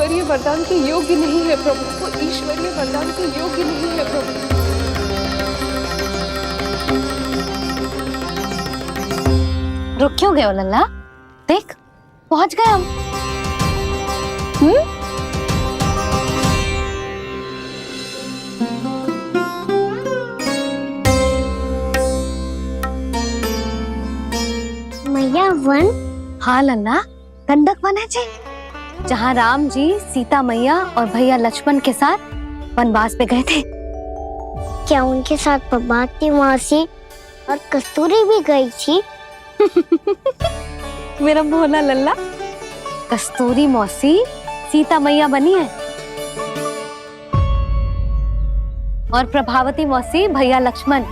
ईश्वरीय वरदान के योग्य नहीं है प्रभु, वो ईश्वरीय वरदान के योग्य नहीं है प्रभु। रुक क्यों गए हो लल्ला? देख पहुंच गए हम। मैया वन? हाँ लल्ला, गंडक वन है जी, जहाँ राम जी सीता मैया और भैया लक्ष्मण के साथ वनवास पे गए थे। क्या उनके साथ प्रभाती मौसी और कस्तूरी भी गई थी? मेरा भोला लल्ला, कस्तूरी मौसी सीता मैया बनी है और प्रभावती मौसी भैया लक्ष्मण।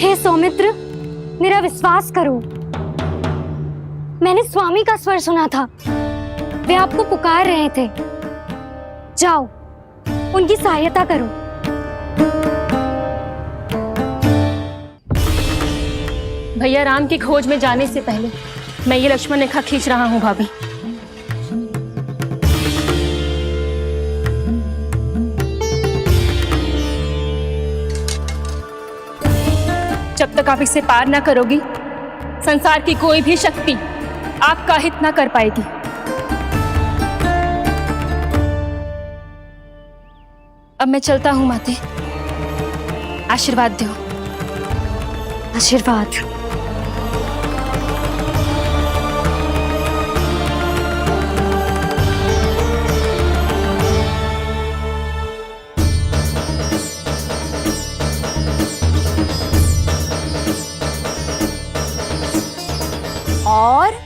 हे सौमित्र, मेरा विश्वास करो, मैंने स्वामी का स्वर सुना था, वे आपको पुकार रहे थे। जाओ उनकी सहायता करो। भैया राम की खोज में जाने से पहले मैं ये लक्ष्मण रेखा खींच रहा हूँ भाभी। जब तक आप इसे पार ना करोगी, संसार की कोई भी शक्ति आपका हित ना कर पाएगी। अब मैं चलता हूँ माते, आशीर्वाद दो। आशीर्वाद। और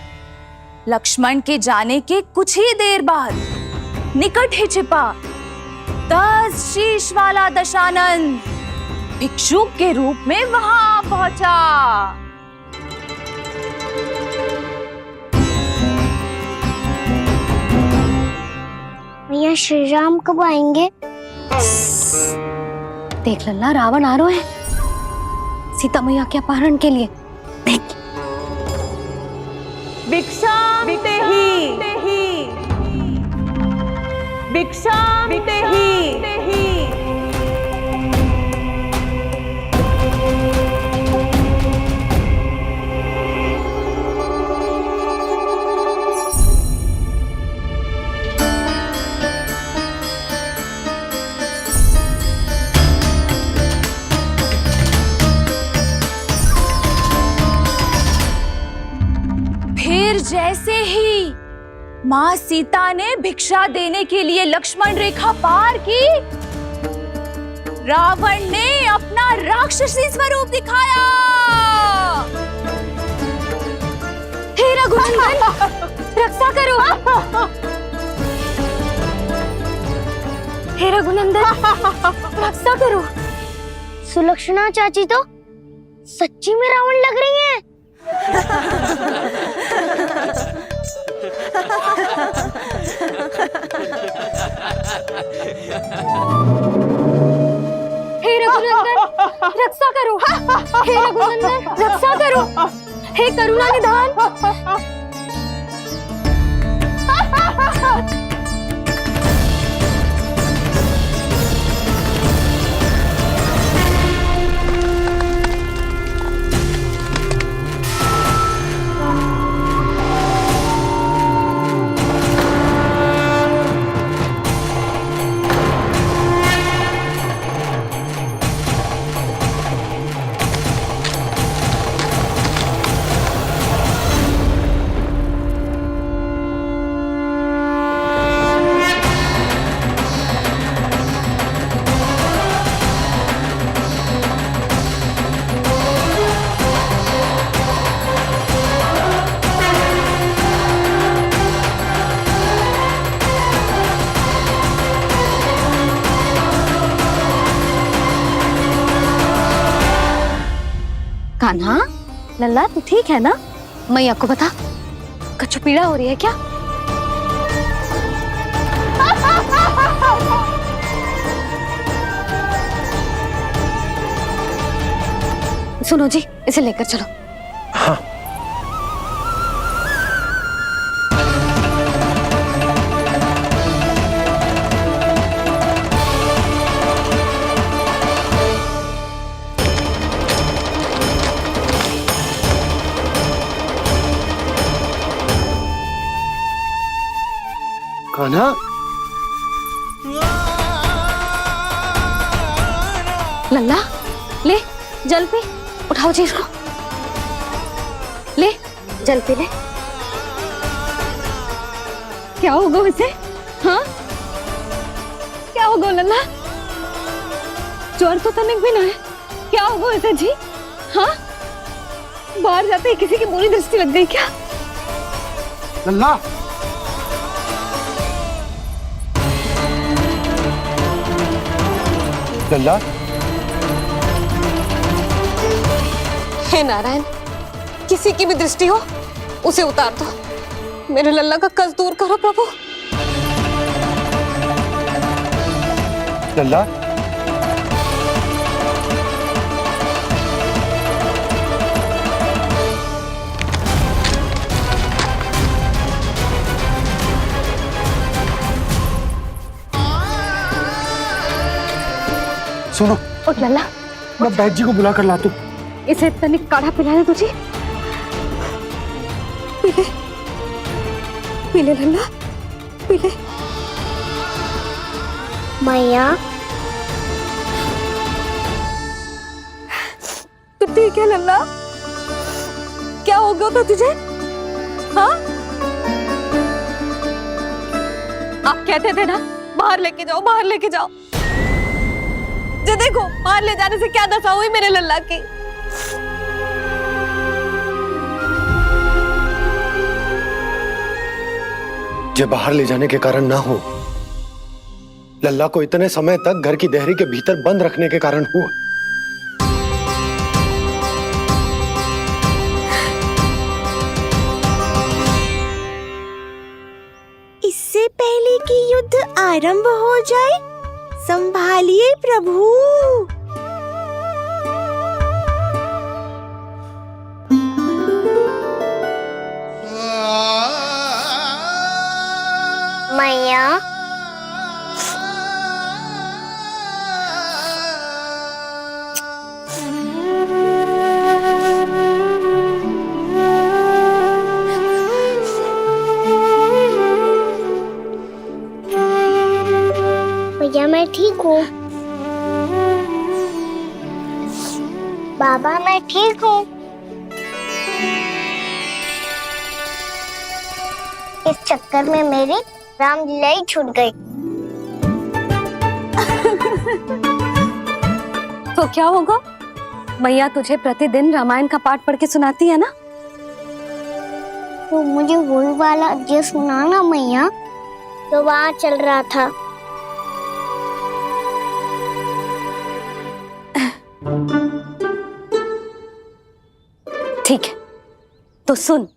लक्ष्मण के जाने के कुछ ही देर बाद निकट ही छिपा 10 शीश वाला दशानन भिक्षुक के रूप में वहां पहुंचा। मैया श्री राम कब आएंगे? देख लल्ला, रावण आ रहे हैं सीता मैया के अपहरण के लिए। देख भिक्षाम देहि, भिक्षाम देहि। फिर जैसे ही माँ सीता ने भिक्षा देने के लिए लक्ष्मण रेखा पार की, रावण ने अपना राक्षसी स्वरूप दिखाया। हे रघुनंदन, रक्षा करो। हे रघुनंदन, रक्षा करो। सुलक्षणा चाची तो सच्ची में रावण लग रही हैं। हे रघुनंदन, रक्षा करो। हे रघुनंदन, रक्षा करो। हे करुणा निधान। कान्हा, लल्ला तू ठीक है ना? मैया को बता, कछु पीड़ा हो रही है क्या? सुनो जी, इसे लेकर चलो। हाँ। कान्हा, लल्ला ले जल पी, उठाओ जी इसको, ले जल पी ले। क्या होगा उसे? हाँ, क्या होगा लल्ला? ज्वर तो तनिक भी ना है, क्या होगा उसे जी? हाँ, बाहर जाते ही किसी की बुरी दृष्टि लग गई क्या? लल्ला, लल्ला, हे नारायण, किसी की भी दृष्टि हो उसे उतार दो, मेरे लल्ला का कष्ट दूर करो प्रभु। लल्ला, सुनो, उठ लल्ला, मैं बैद जी को बुला कर लाता हूँ। इसे तनिक काढ़ा पिला दे तुझे। पी ले, पी ले लल्ला, पी ले। मैया, तो ठीक है लल्ला, क्या हो गया था तुझे? हाँ, आप कहते थे ना बाहर लेके जाओ, बाहर लेके जाओ। जे देखो बाहर ले जाने से क्या दशा हुई मेरे लल्ला की। ये बाहर ले जाने के कारण ना हो, लल्ला को इतने समय तक घर की देहरी के भीतर बंद रखने के कारण हुआ। इससे पहले कि युद्ध आरंभ हो जाए, संभालिए प्रभु। मैया, भैया मैं ठीक हूँ। बाबा मैं ठीक हूँ। इस चक्कर में मेरी रामलीला ही छूट गई। तो क्या होगा? मैया तुझे प्रतिदिन रामायण का पाठ पढ़ के सुनाती है ना? तो मुझे वही वाला जो सुनाना मैया, तो वहाँ चल रहा था। ठीक है, तो सुन।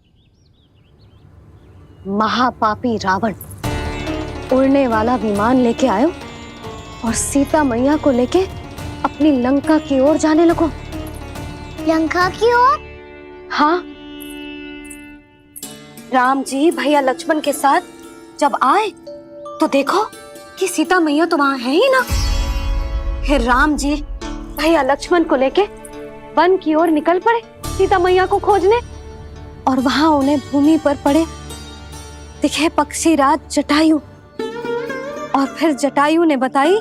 महापापी रावण उड़ने वाला विमान लेके आयो और सीता मैया को लेके अपनी लंका की ओर जाने लगो। लंका की ओर? हाँ, राम जी भैया लक्ष्मण के साथ जब आए तो देखो कि सीता मैया तो वहां है ही ना। फिर राम जी भैया लक्ष्मण को लेके वन की ओर निकल पड़े सीता मैया को खोजने, और वहां उन्हें भूमि पर पड़े दिखे पक्षीराज जटायु। और फिर जटायु ने बताई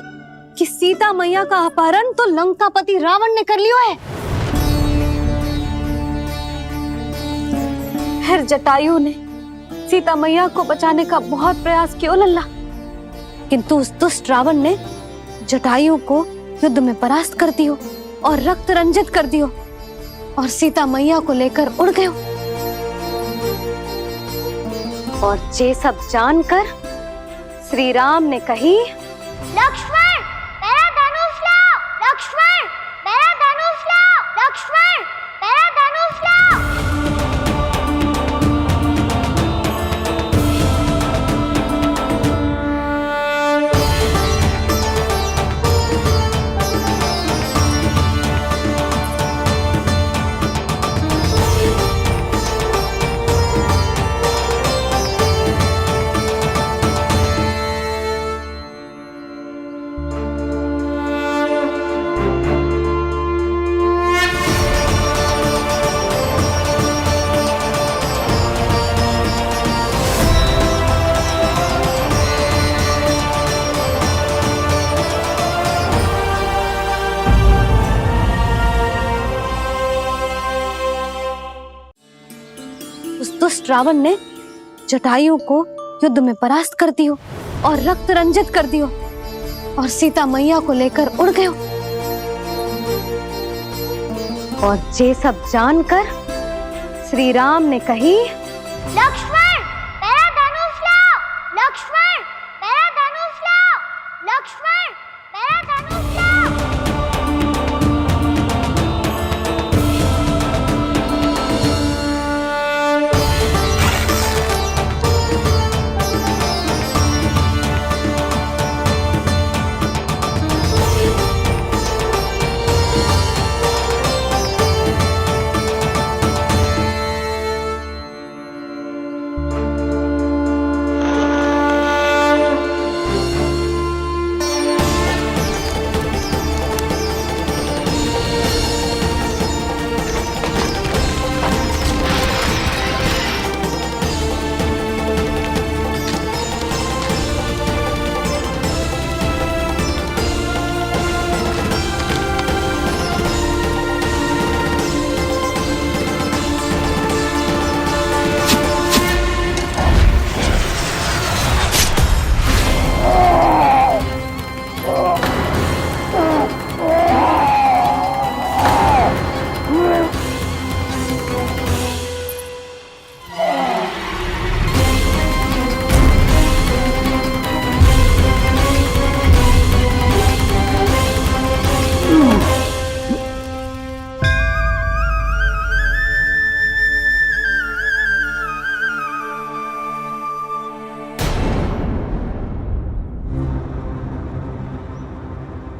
कि सीता मैया का अपहरण तो लंकापति रावण ने कर लियो है। फिर जटायु ने सीता मैया को बचाने का बहुत प्रयास किया लल्ला, किंतु उस दुष्ट रावण ने जटायु को युद्ध में परास्त कर दियो और रक्त रंजित कर दियो और सीता मैया को लेकर उड़ गयो। और ये सब जानकर श्री राम ने कही, लक्ष्मण मेरा धनुष लाओ, लक्ष्मण मेरा धनुष लाओ, लक्ष्मण मेरा धनुष लाओ। दुष्ट रावण ने जटायु को युद्ध में परास्त कर दियो और रक्त रंजित कर दियो और सीता मैया को लेकर उड़ गयो। और ये सब जानकर श्री राम ने कही, लक्ष्मण मेरा धनुष लाओ, लक्ष्मण मेरा धनुष लाओ, लक्ष्मण मेरा धनुष लाओ।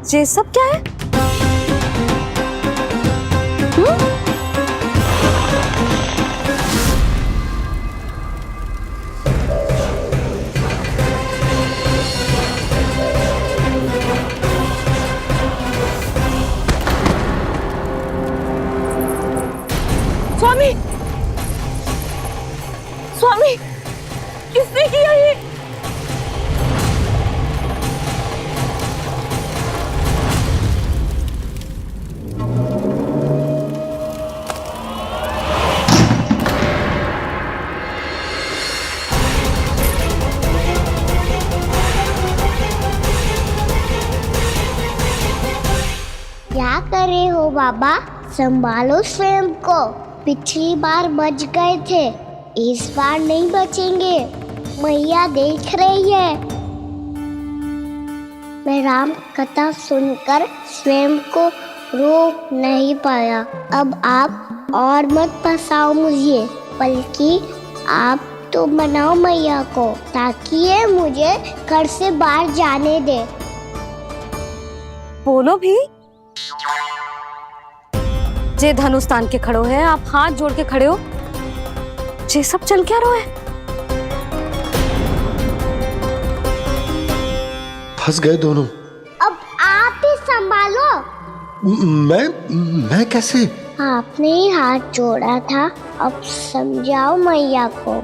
ये सब क्या है? स्वामी, स्वामी, किसने किया ये? क्या कर रहे हो बाबा? संभालो स्वयं को। पिछली बार बच गए थे, इस बार नहीं बचेंगे। मैया देख रही है। मैं राम कथा सुनकर स्वयं को रोक नहीं पाया। अब आप और मत फंसाओ मुझे, बल्कि आप तो मनाओ मैया को, ताकि ये मुझे घर से बाहर जाने दे। बोलो भी। जे धनुष तान के खड़ो है, आप हाथ जोड़ के खड़े हो, ये सब चल क्या रहा है? फंस गए दोनों। अब आप ही संभालो। मैं कैसे? आपने ही हाथ जोड़ा था, अब समझाओ मैया को।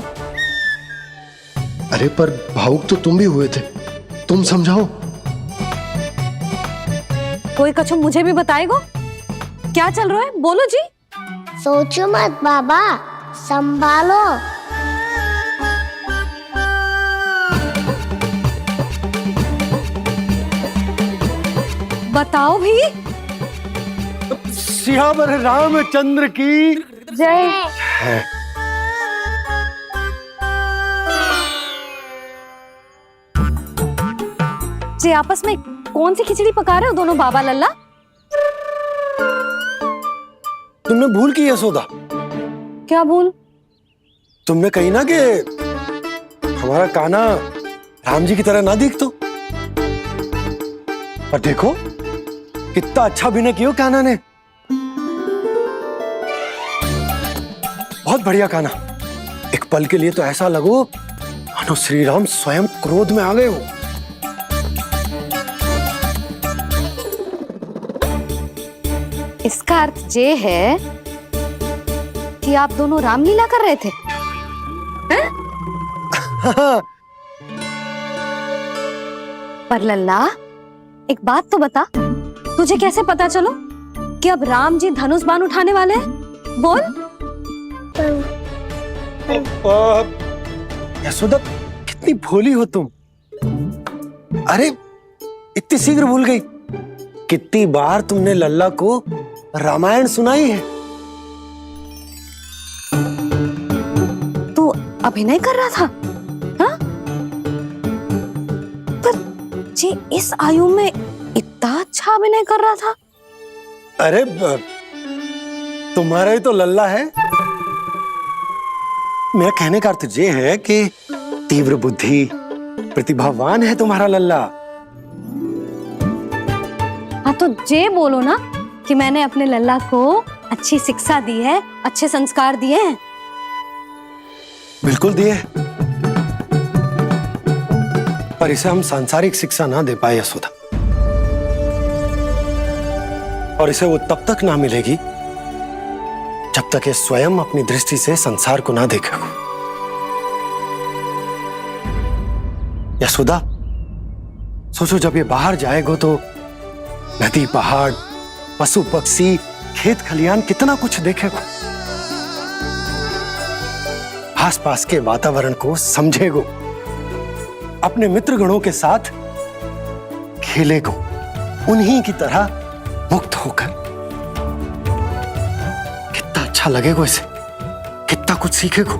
अरे पर भावुक तो तुम भी हुए थे, तुम समझाओ। कोई कछु मुझे भी बताएगो? क्या चल रहा है? बोलो जी। सोचो मत बाबा, संभालो। बताओ भी। सियावर रामचंद्र की जय। जी आपस में कौन सी खिचड़ी पका रहे हो दोनों बाबा लल्ला? तुमने भूल की यशोदा? क्या भूल? तुमने कही ना कि हमारा कान्हा राम जी की तरह ना दिख तो। पर देखो कितना अच्छा अभिनय किया कान्हा ने। बहुत बढ़िया कान्हा। एक पल के लिए तो ऐसा लगो मानो श्री राम स्वयं क्रोध में आ गए हो। इसका अर्थ ये है कि आप दोनों रामलीला कर रहे थे? पर लल्ला एक बात तो बता, तुझे कैसे पता चलो कि अब राम जी धनुष बाण उठाने वाले हैं? बोल। यशोदा, कितनी भोली हो तुम। अरे इतनी शीघ्र भूल गई। कितनी बार तुमने लल्ला को रामायण सुनाई है। तू अभिनय कर रहा था? हाँ? पर जी इस आयु में इतना अच्छा अभिनय कर रहा था। अरे तुम्हारा ही तो लल्ला है। मेरा कहने का अर्थ ये है कि तीव्र बुद्धि, प्रतिभावान है तुम्हारा लल्ला। हाँ तो जे बोलो ना कि मैंने अपने लल्ला को अच्छी शिक्षा दी है, अच्छे संस्कार दिए हैं। बिल्कुल दिए, पर इसे हम सांसारिक शिक्षा ना दे पाए यशोदा। और इसे वो तब तक ना मिलेगी जब तक ये स्वयं अपनी दृष्टि से संसार को ना देखेगा। यशोदा, सोचो जब ये बाहर जाएगा तो नदी, पहाड़, पशु पक्षी, खेत खलियान कितना कुछ देखेगा। आसपास के वातावरण को समझेगो, अपने मित्रगणों के साथ खेलेगो, उन्हीं की तरह मुक्त होकर। कितना अच्छा लगेगा इसे, कितना कुछ सीखेगो।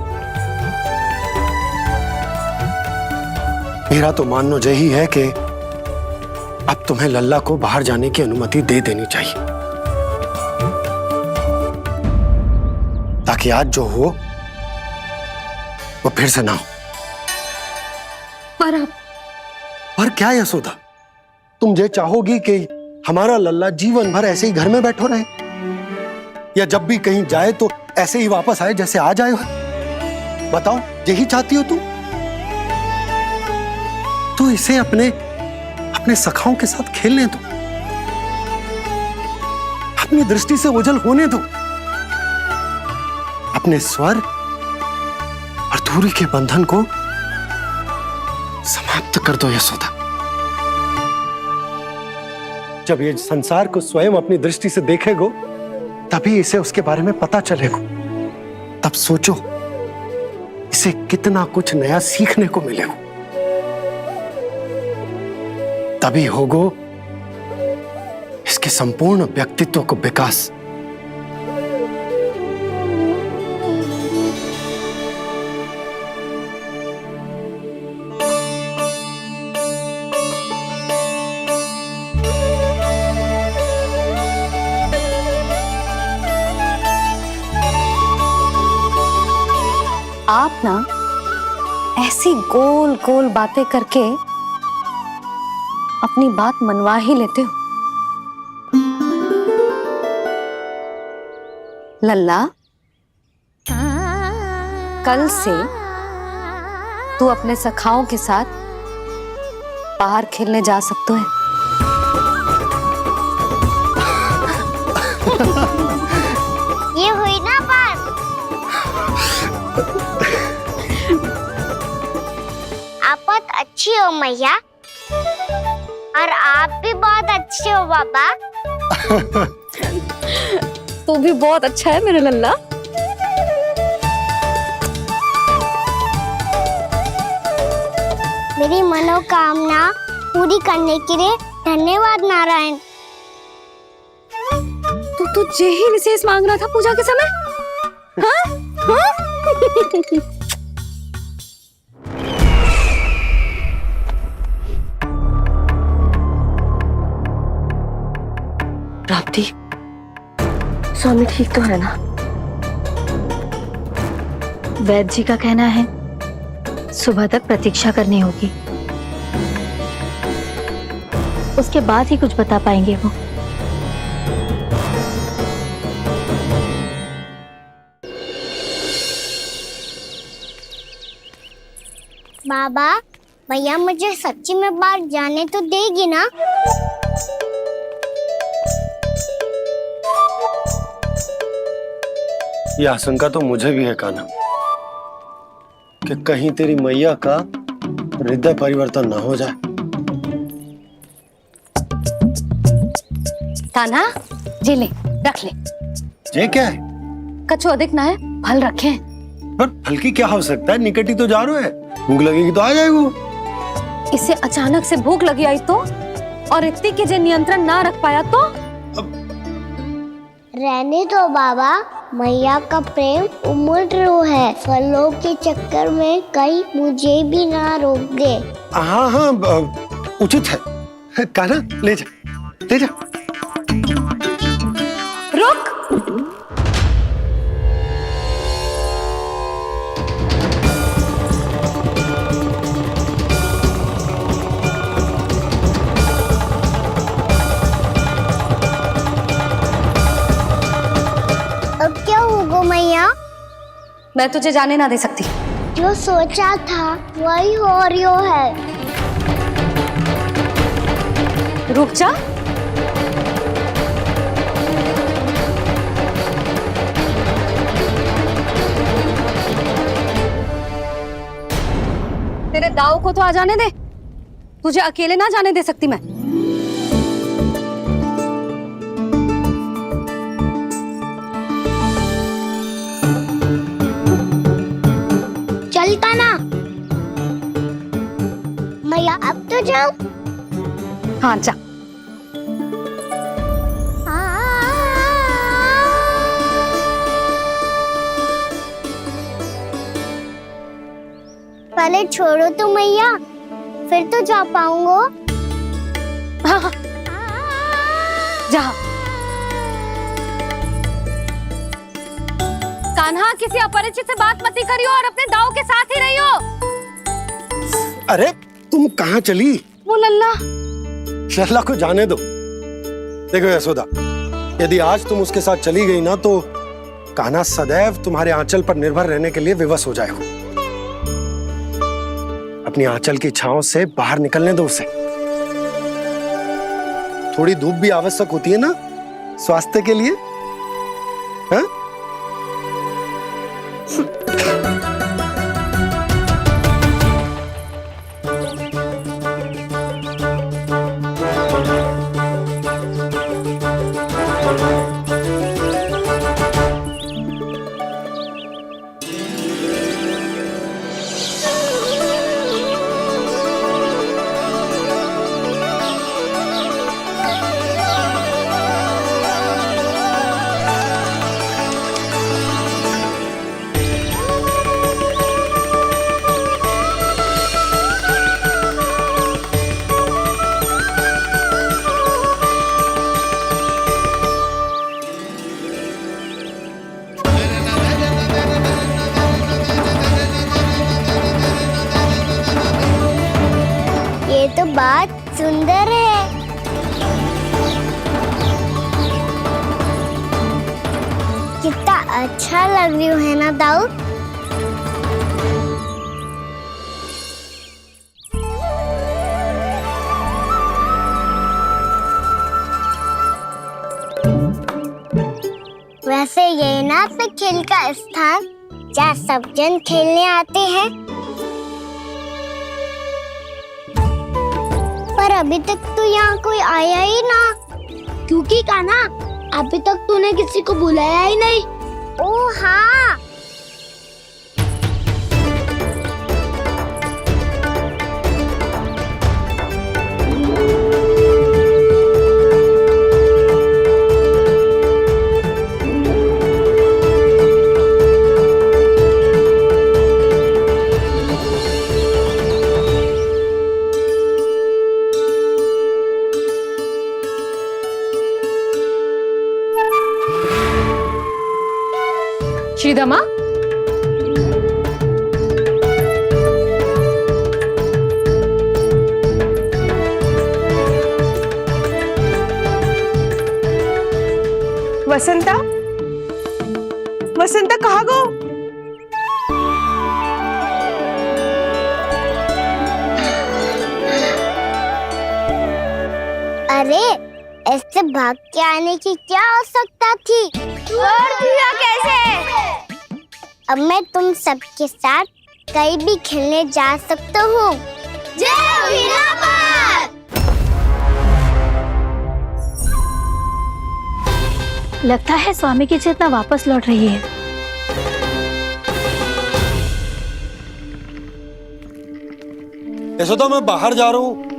मेरा तो मानना यही है कि अब तुम्हें लल्ला को बाहर जाने की अनुमति दे देनी चाहिए, ताकि आज जो हो वो फिर से ना हो। पर क्या यशोदा, तुम ये चाहोगी कि हमारा लल्ला जीवन भर ऐसे ही घर में बैठो रहे, या जब भी कहीं जाए तो ऐसे ही वापस आए जैसे आज आए हो? बताओ, यही चाहती हो तुम? तो इसे अपने सखाओं के साथ खेलने दो, अपनी दृष्टि से ओझल होने दो, अपने स्वर और दूरी के बंधन को समाप्त कर दो यशोदा। जब ये संसार को स्वयं अपनी दृष्टि से देखेगो, तभी इसे उसके बारे में पता चलेगा। तब सोचो इसे कितना कुछ नया सीखने को मिलेगा। तभी होगो इसके संपूर्ण व्यक्तित्व को विकास। आप ना ऐसी गोल गोल बातें करके अपनी बात मनवा ही लेते हो। लल्ला, कल से तू अपने सखाओं के साथ बाहर खेलने जा सकते है। ये हुई ना बात। आप बहुत अच्छी हो मैया, और आप भी बहुत अच्छे हो बाबा। तू भी बहुत अच्छा है मेरा लल्ला। मेरी मनोकामना पूरी करने के लिए धन्यवाद नारायण। तू तुझे ही विशेष मांग रहा था पूजा के समय? हाँ? हाँ? प्राप्ति, स्वामी ठीक तो है ना? वैद्य जी का कहना है सुबह तक प्रतीक्षा करनी होगी, उसके बाद ही कुछ बता पाएंगे वो। बाबा, भैया मुझे सच्ची में बाहर जाने तो देगी ना? ये आशंका तो मुझे भी है कान्हा, कि कहीं तेरी मैया का हृदय परिवर्तन ना हो जाए। कान्हा, जी ले, रख ले। ये क्या है? कछु अधिक ना है, फल रखे हैं। पर फल की क्या आवश्यकता है, निकट ही तो जा रहे हैं, भूख लगेगी तो आ जाए वो। इसे अचानक से भूख लगी आई तो, और इतनी के जे नियंत्रण ना रख पाया तो। रहने दो बाबा, मैया का प्रेम उमड़ है, फलों के चक्कर में कहीं मुझे भी ना रोक दे। हाँ हाँ उचित है, कान्हा ले जा ले जा। रुक, अब क्या होगा मैया? मैं तुझे जाने ना दे सकती। जो सोचा था वही हो रही है। रुक जा। तेरे दाव को तो आ जाने दे, तुझे अकेले ना जाने दे सकती मैं। चल कान्हा, मैया अब तो जाओ। हाँ जा। पहले छोड़ो तो मैया, फिर तो जा पाऊंगा। हाँ हाँ जा। कान्हा, किसी अपरिचित से बात मत करियो और अपने दाव के साथ ही रहियो। अरे तुम कहाँ चली? वो लल्ला। लल्ला को जाने दो। देखो यशोदा, यदि आज तुम उसके साथ चली गई ना तो कान्हा सदैव तुम्हारे आंचल पर निर्भर रहने के लिए विवश हो जाएगा। अपनी आंचल की छांव से बाहर निकलने दो उसे। थोड़ी धूप भी आवश्यक होती है ना स्वास्थ्य के लिए, हाँ? ये तो बात सुंदर है। कितना अच्छा लग रही है ना दाऊ? वैसे ये ना तो खेल का स्थान जहाँ सब जन खेलने आते हैं, पर अभी तक तो यहाँ कोई आया ही ना। क्योंकि कान्हा, अभी तक तूने किसी को बुलाया ही नहीं। ओ हाँ, श्रीदमा, वसंता, वसंता कहाँ गो? अरे ऐसे भाग के आने की क्या आवश्यकता थी? छोड़ दिया कैसे? अब मैं तुम सबके साथ कहीं भी खेलने जा सकता हूँ। जय वीरापाल! लगता है स्वामी की चेतना वापस लौट रही है। यशोदा मैं बाहर जा रहा हूँ।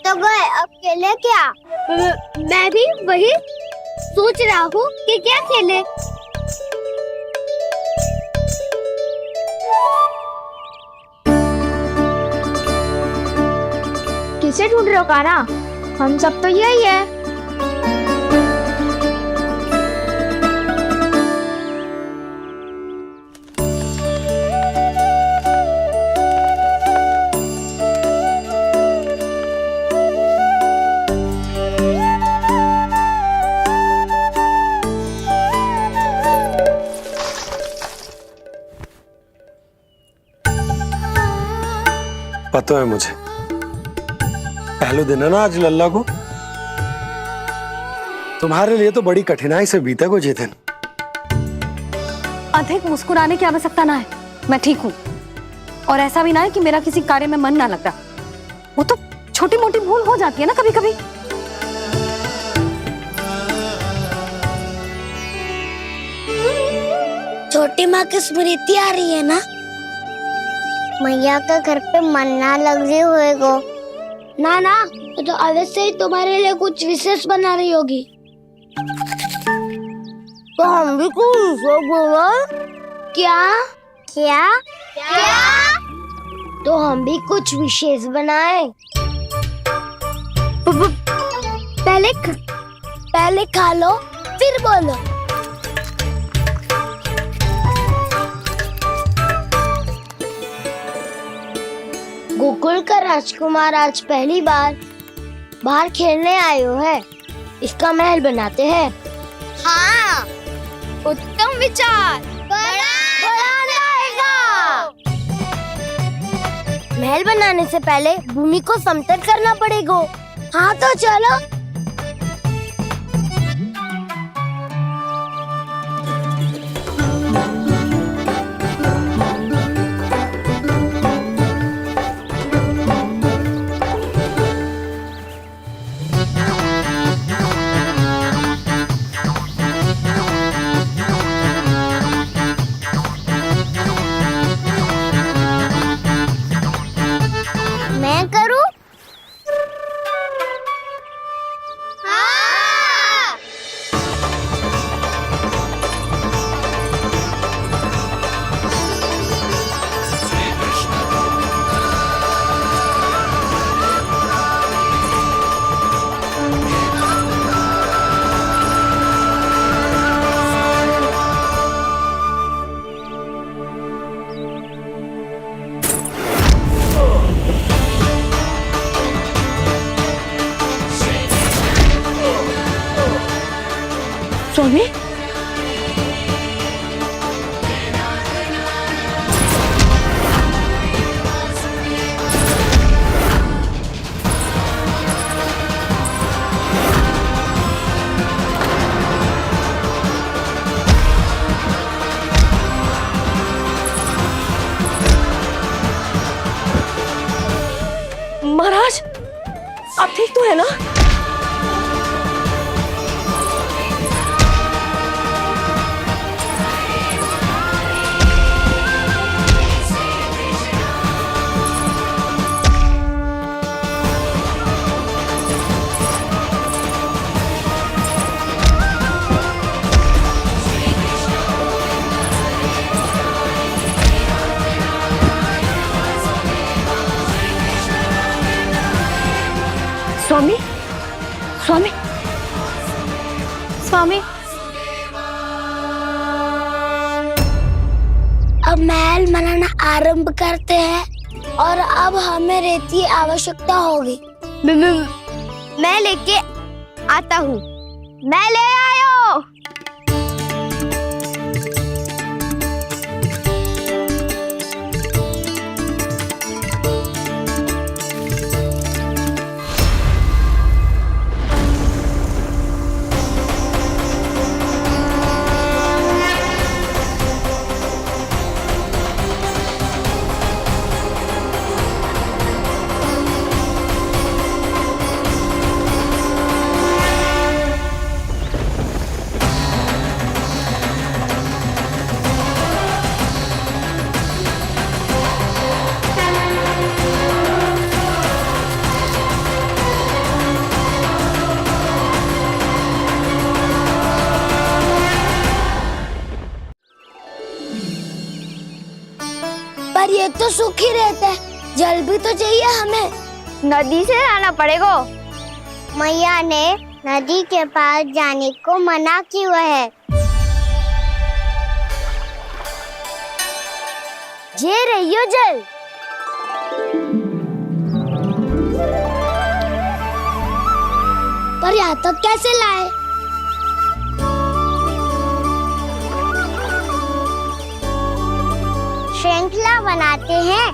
तो गए, अब खेले क्या? मैं भी वही सोच रहा हूँ कि क्या खेले। किसे ढूंढ रहे हो कान्हा? हम सब तो यही है। पता है मुझे, पहले दिन है ना आज लल्ला को। तुम्हारे लिए तो बड़ी कठिनाई से बीता को जितिन। अधिक मुस्कुराने की आवश्यकता ना है, मैं ठीक हूँ। और ऐसा भी ना है कि मेरा किसी कार्य में मन ना लग रहा। वो तो छोटी मोटी भूल हो जाती है ना कभी कभी। छोटी माँ की स्मृति आ रही है ना? मैया का घर पे मन ना लग रही होएगो। ना ना, तो अवश्य ही तुम्हारे लिए कुछ विशेष बना रही होगी। तो हम भी कुछ विशेष बोलो। क्या क्या क्या? तो हम भी कुछ विशेष बनाए। पहले खा लो फिर बोलो। गोकुल का राजकुमार आज पहली बार बाहर खेलने आए हो है, इसका महल बनाते हैं। हाँ, उत्तम विचार। बनाना आएगा। महल बनाने से पहले भूमि को समतल करना पड़ेगा। हाँ तो चलो। मैं करूं? हाँ। स्वामी, है ना? स्वामी, स्वामी, स्वामी, अब महल बनाना आरंभ करते हैं और अब हमें रेत की आवश्यकता होगी। मैं लेके आता हूँ। मैं ले आयो। पर ये तो सूखी रहता है, जल भी तो चाहिए हमें। नदी से लाना पड़ेगा। मैया ने नदी के पास जाने को मना किया है। ये रहियो जल। पर यहाँ तक कैसे लाए? श्रृंखला बनाते हैं।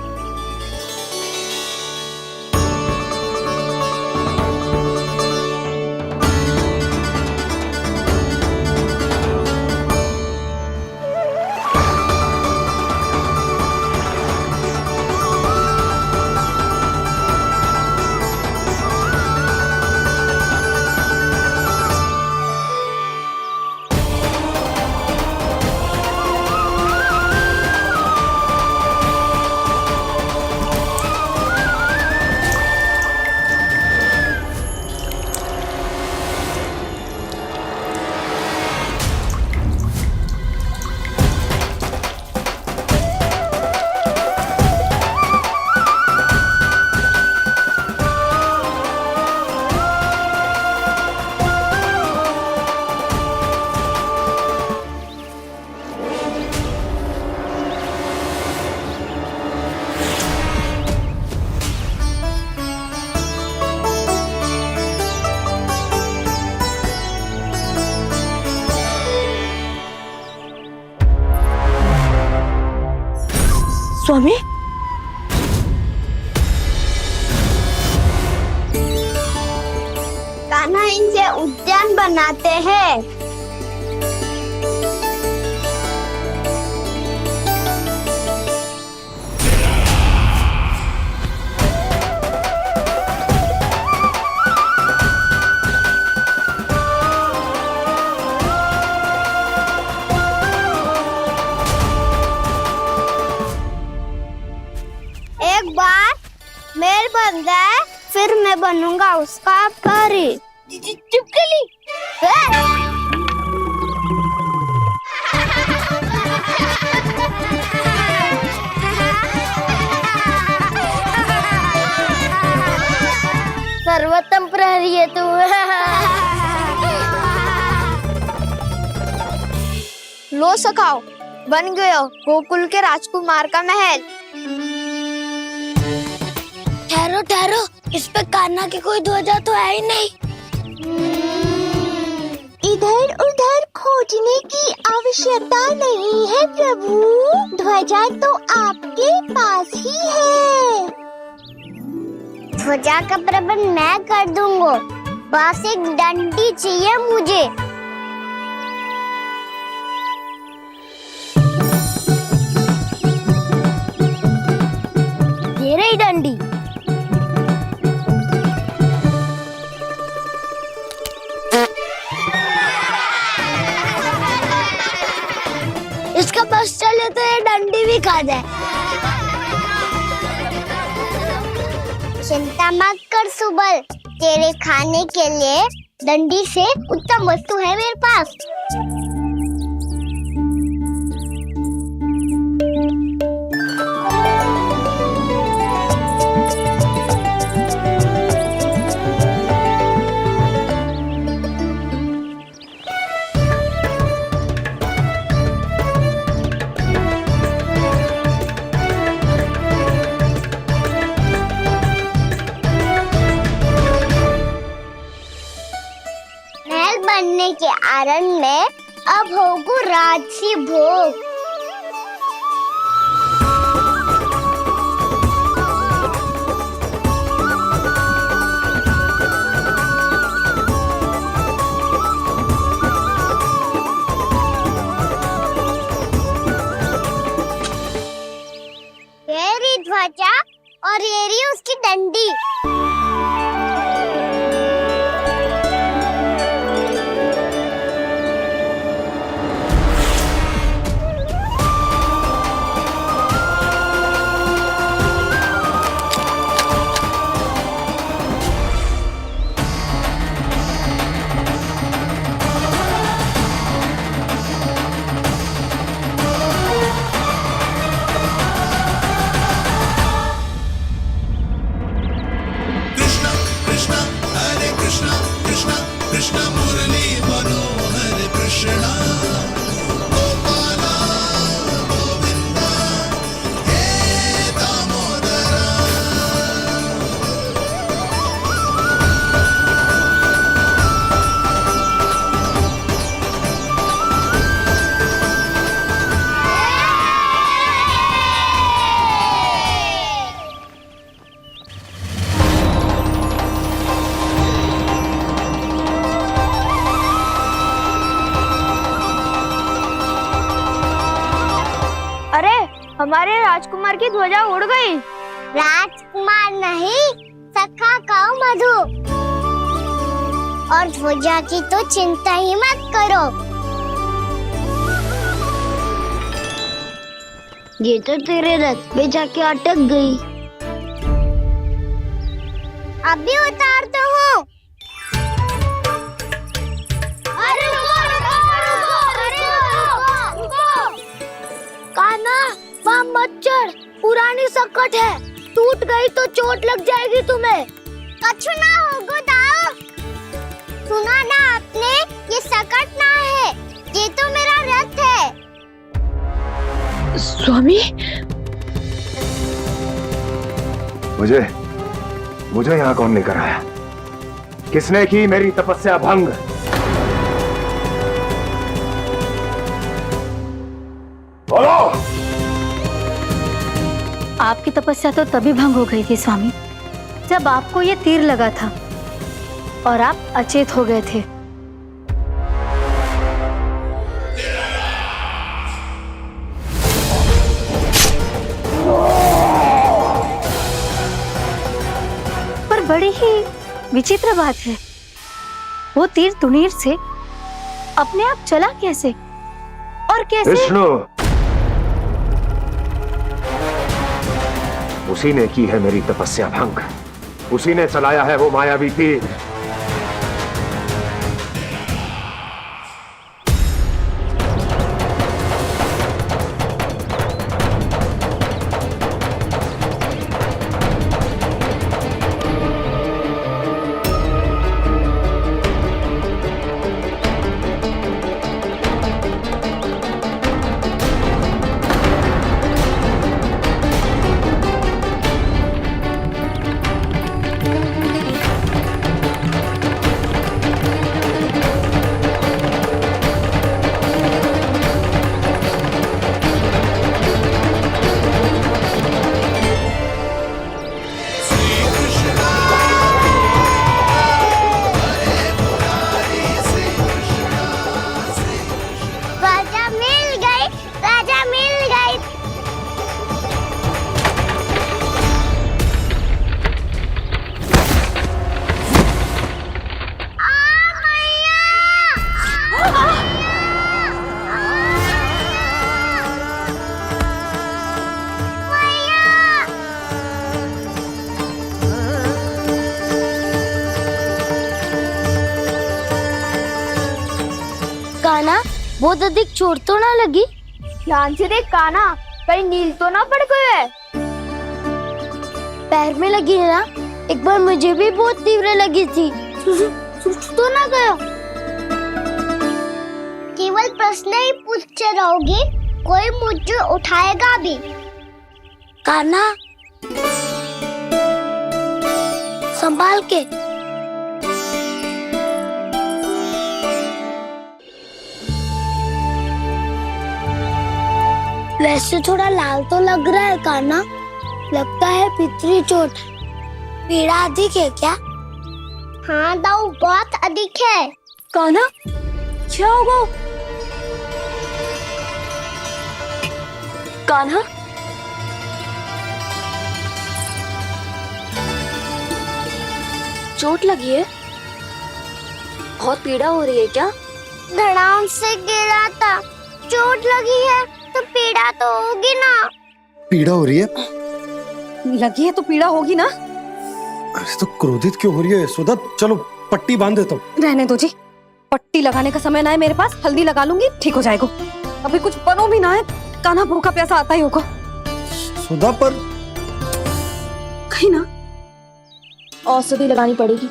स्वामी, कान्हा इनसे उद्यान बनाते हैं। एक बार मेल बन जाए फिर मैं बनूंगा उसका परी। चुपकली। सर्वोत्तम प्रहरी है तू। लो सखाओ, बन गयो गोकुल के राजकुमार का महल। ठहरो ठहरो, इस पे कान्हा की कोई ध्वजा तो है ही नहीं। इधर उधर खोजने की आवश्यकता नहीं है प्रभु, ध्वजा तो आपके पास ही है। ध्वजा का प्रबंध मैं कर दूंगा, बस एक डंडी चाहिए मुझे। ये रही डंडी। भी खा जाए। चिंता मत कर सुबल, तेरे खाने के लिए डंडी से उत्तम वस्तु है मेरे पास। महल बनने के आनंद में अब होगू राजसी भोग। ये रही ध्वजा और ये रही उसकी डंडी। अरे हमारे राजकुमार की ध्वजा उड़ गई। राजकुमार नहीं, सखा कहो मधु। और ध्वजा की तो चिंता ही मत करो। ये तो तेरे रथ पे जाके अटक गई। अभी उतारता हूँ। कान्हा, वहाँ मत चढ़, पुरानी सकट है, टूट गई तो चोट लग जाएगी तुम्हें। कछु ना होगा दाऊ। सुना ना आपने, ये सकट ना है, ये तो मेरा रथ है। स्वामी, मुझे यहाँ कौन लेकर आया? किसने की मेरी तपस्या भंग? बोलो। आपकी तपस्या तो तभी भंग हो गई थी स्वामी, जब आपको ये तीर लगा था और आप अचेत हो गए थे। पर बड़ी ही विचित्र बात है, वो तीर तुनीर से अपने आप चला कैसे और कैसे? विष्णु, उसी ने की है मेरी तपस्या भंग, उसी ने चलाया है वो मायावी तीर। कान्हा, बहुत अधिक चोट तो ना लगी? ध्यान से देख कान्हा, कहीं नील तो ना पड़ गए? पैर में लगी है ना? एक बार मुझे भी बहुत तीव्र लगी थी। तो ना गया? केवल प्रश्न ही पूछते रहोगे, कोई मुझे उठाएगा भी? कान्हा, संभाल के। वैसे थोड़ा लाल तो लग रहा है कान्हा, लगता है पितरी चोट। पीड़ा अधिक है क्या? हाँ दाऊ, बहुत अधिक है। कान्हा, क्या होगा? कान्हा, चोट लगी है? बहुत पीड़ा हो रही है क्या? धड़ाम से गिरा था, चोट लगी है तो पीड़ा तो होगी ना। पीड़ा हो रही है? लगी है तो पीड़ा होगी ना। अरे तो क्रोधित क्यों हो रही है यशोदा? चलो पट्टी बांध देता हूँ। रहने दो जी, पट्टी लगाने का समय ना है मेरे पास, हल्दी लगा लूंगी, ठीक हो जाएगा। अभी कुछ बनो भी ना है, कान्हा भूखा प्यासा आता ही होगा। यशोदा पर कहीं ना औषधि लगानी पड़ेगी।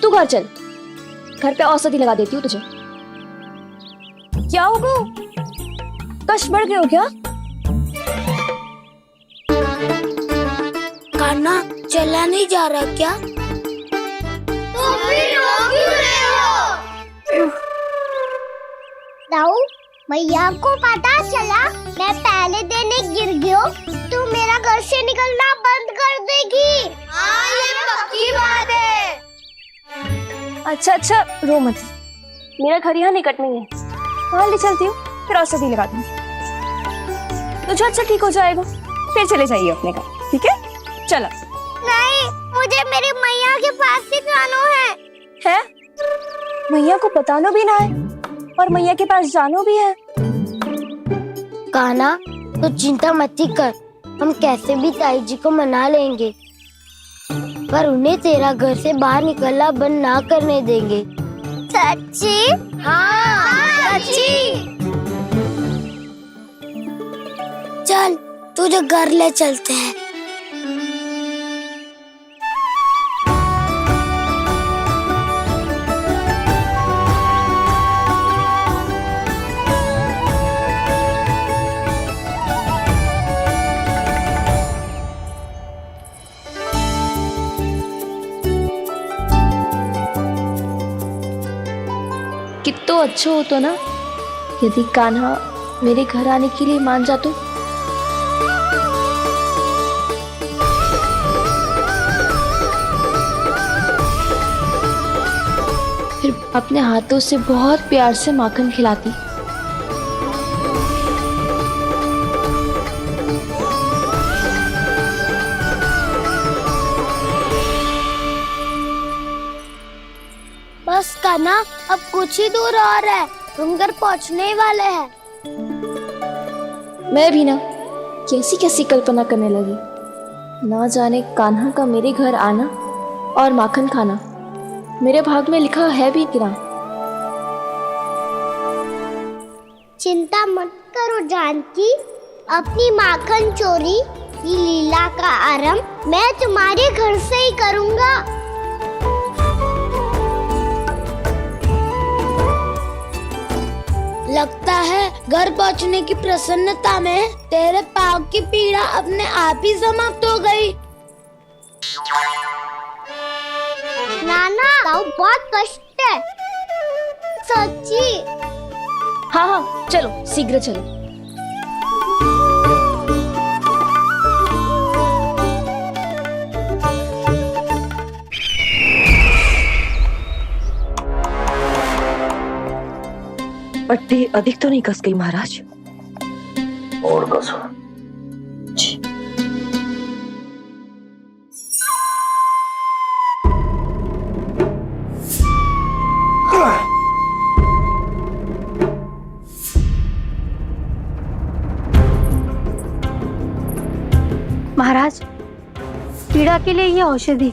तू घर चल, घर पे औषधि लगा देती हूँ तुझे। क्या होगा? कष्ट बढ़ गए हो क्या? कान्हा, चला नहीं जा रहा क्या? तो फिर रो क्यों रहे हो? दाऊ, भैया को पता चला मैं पहले दिन ही गिर गया तो मेरा घर से निकलना बंद कर देगी। हाँ, ये पक्की बात है। अच्छा, रो मत। मेरा घर यहाँ निकट में है, वहाँ ले चलती हूँ, फिर औषधि लगा दूंगी। तुझे अच्छा ठीक हो जाएगा, फिर चले जाइए अपने घर, ठीक है? चलो। नहीं, मुझे मेरी मैया के पास ही जाना है। मैया को बताना भी ना है और मैया के पास जानो भी है। कान्हा, तो चिंता मत ही कर, हम कैसे भी ताई जी को मना लेंगे, पर उन्हें तेरा घर से बाहर निकलना बंद ना करने देंगे। सच्ची? हाँ, सच्ची। चल, तुझे घर ले चलते हैं। कितना अच्छा हो तो ना यदि कान्हा मेरे घर आने के लिए मान जा तो। फिर अपने हाथों से बहुत प्यार से माखन खिलाती। बस कान्हा, अब कुछ ही दूर और है, हम घर पहुँचने वाले हैं। मैं भी ना कैसी कैसी कल्पना करने लगी। ना जाने कान्हा का मेरे घर आना और माखन खाना मेरे भाग में लिखा है भी कि ना। चिंता मत करो जानकी, अपनी माखन चोरी की लीला का आरंभ मैं तुम्हारे घर से ही करूँगा। लगता है घर पहुंचने की प्रसन्नता में तेरे पाँव की पीड़ा अपने आप ही समाप्त हो गई। नाना, पाँव बहुत कष्ट है। सच्ची? हाँ, चलो शीघ्र चलो। पट्टी अधिक तो नहीं कस गई महाराज? और कसो। महाराज, पीड़ा के लिए ये औषधि।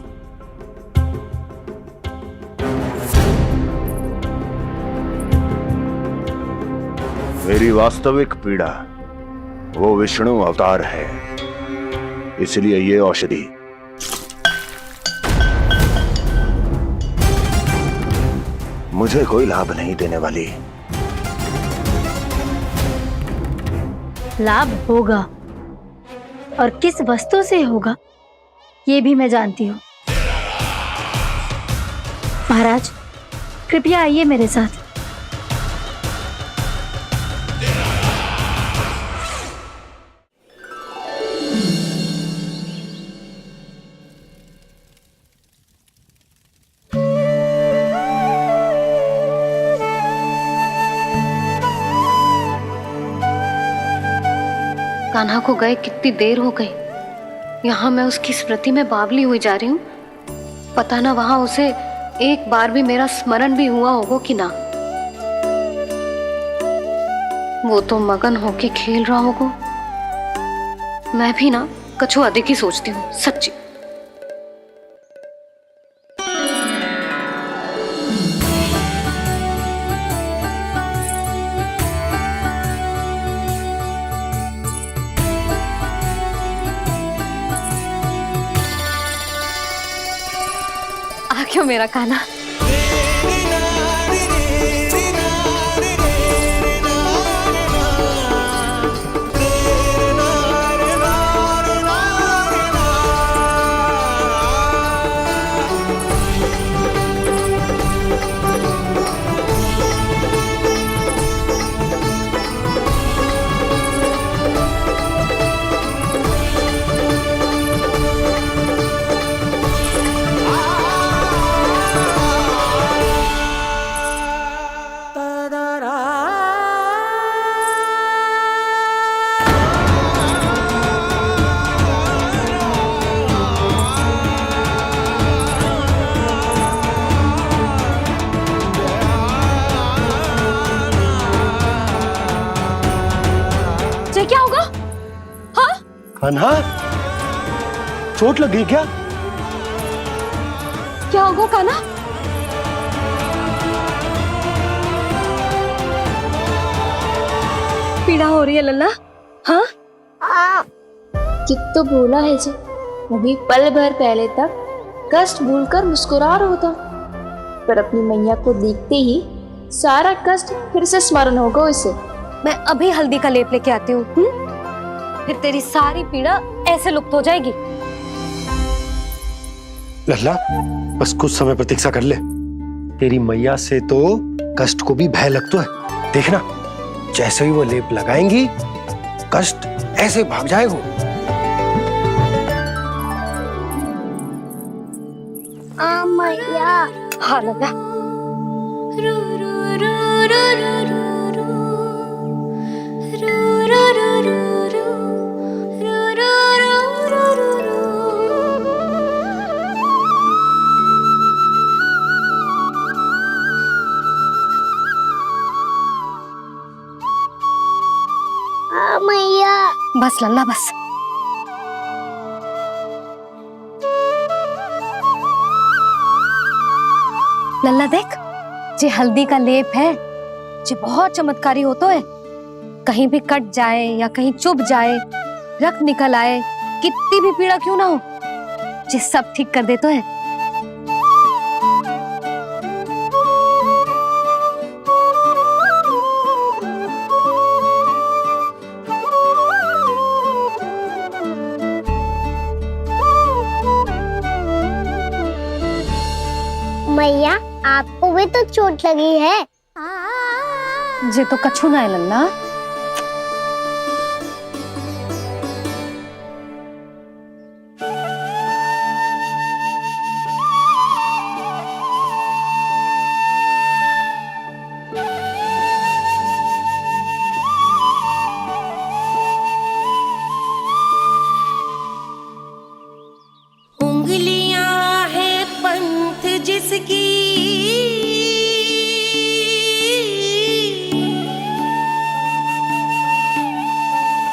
मेरी वास्तविक पीड़ा वो विष्णु अवतार है, इसलिए ये औषधि मुझे कोई लाभ नहीं देने वाली। लाभ होगा, और किस वस्तु से होगा ये भी मैं जानती हूँ। महाराज, कृपया आइए मेरे साथ। कान्हा को गए कितनी देर हो गई। यहाँ मैं उसकी स्मृति में बावली हुई जा रही हूँ। पता ना वहां उसे एक बार भी मेरा स्मरण भी हुआ होगा कि ना। वो तो मगन होके खेल रहा होगा। मैं भी ना कछु अधिक ही सोचती हूँ, सच्ची। आ क्यों मेरा कान्हा? क्या होगा? हाँ? कान्हा, चोट लग गई क्या? क्या होगा कान्हा? पीड़ा हो रही है लल्ला? हाँ? चित्त तो भूला है जी, अभी पल भर पहले तक कष्ट भूलकर मुस्कुरा रहा था, पर अपनी मैया को देखते ही सारा कष्ट फिर से स्मरण होगा उसे। मैं अभी हल्दी का लेप लेके आती हूँ। फिर तेरी सारी पीड़ा ऐसे लुप्त हो जाएगी। लल्ला, बस कुछ समय प्रतीक्षा कर ले। तेरी मैया से तो कष्ट को भी भय लगता है। देखना, जैसे ही वो लेप लगाएंगी, कष्ट ऐसे भाग जाएगा। मैया। हाँ लल्ला। मैया। बस लल्ला बस। लल्ला देख, जे हल्दी का लेप है, जे बहुत चमत्कारी होतो है। कहीं भी कट जाए या कहीं चुभ जाए, रक्त निकल आए, कितनी भी पीड़ा क्यों ना हो, जे सब ठीक कर देतो है। मैया, आपको भी तो चोट लगी है। जे तो कछु ना है लल्ला। उंगलियां है पंथ जिसकी,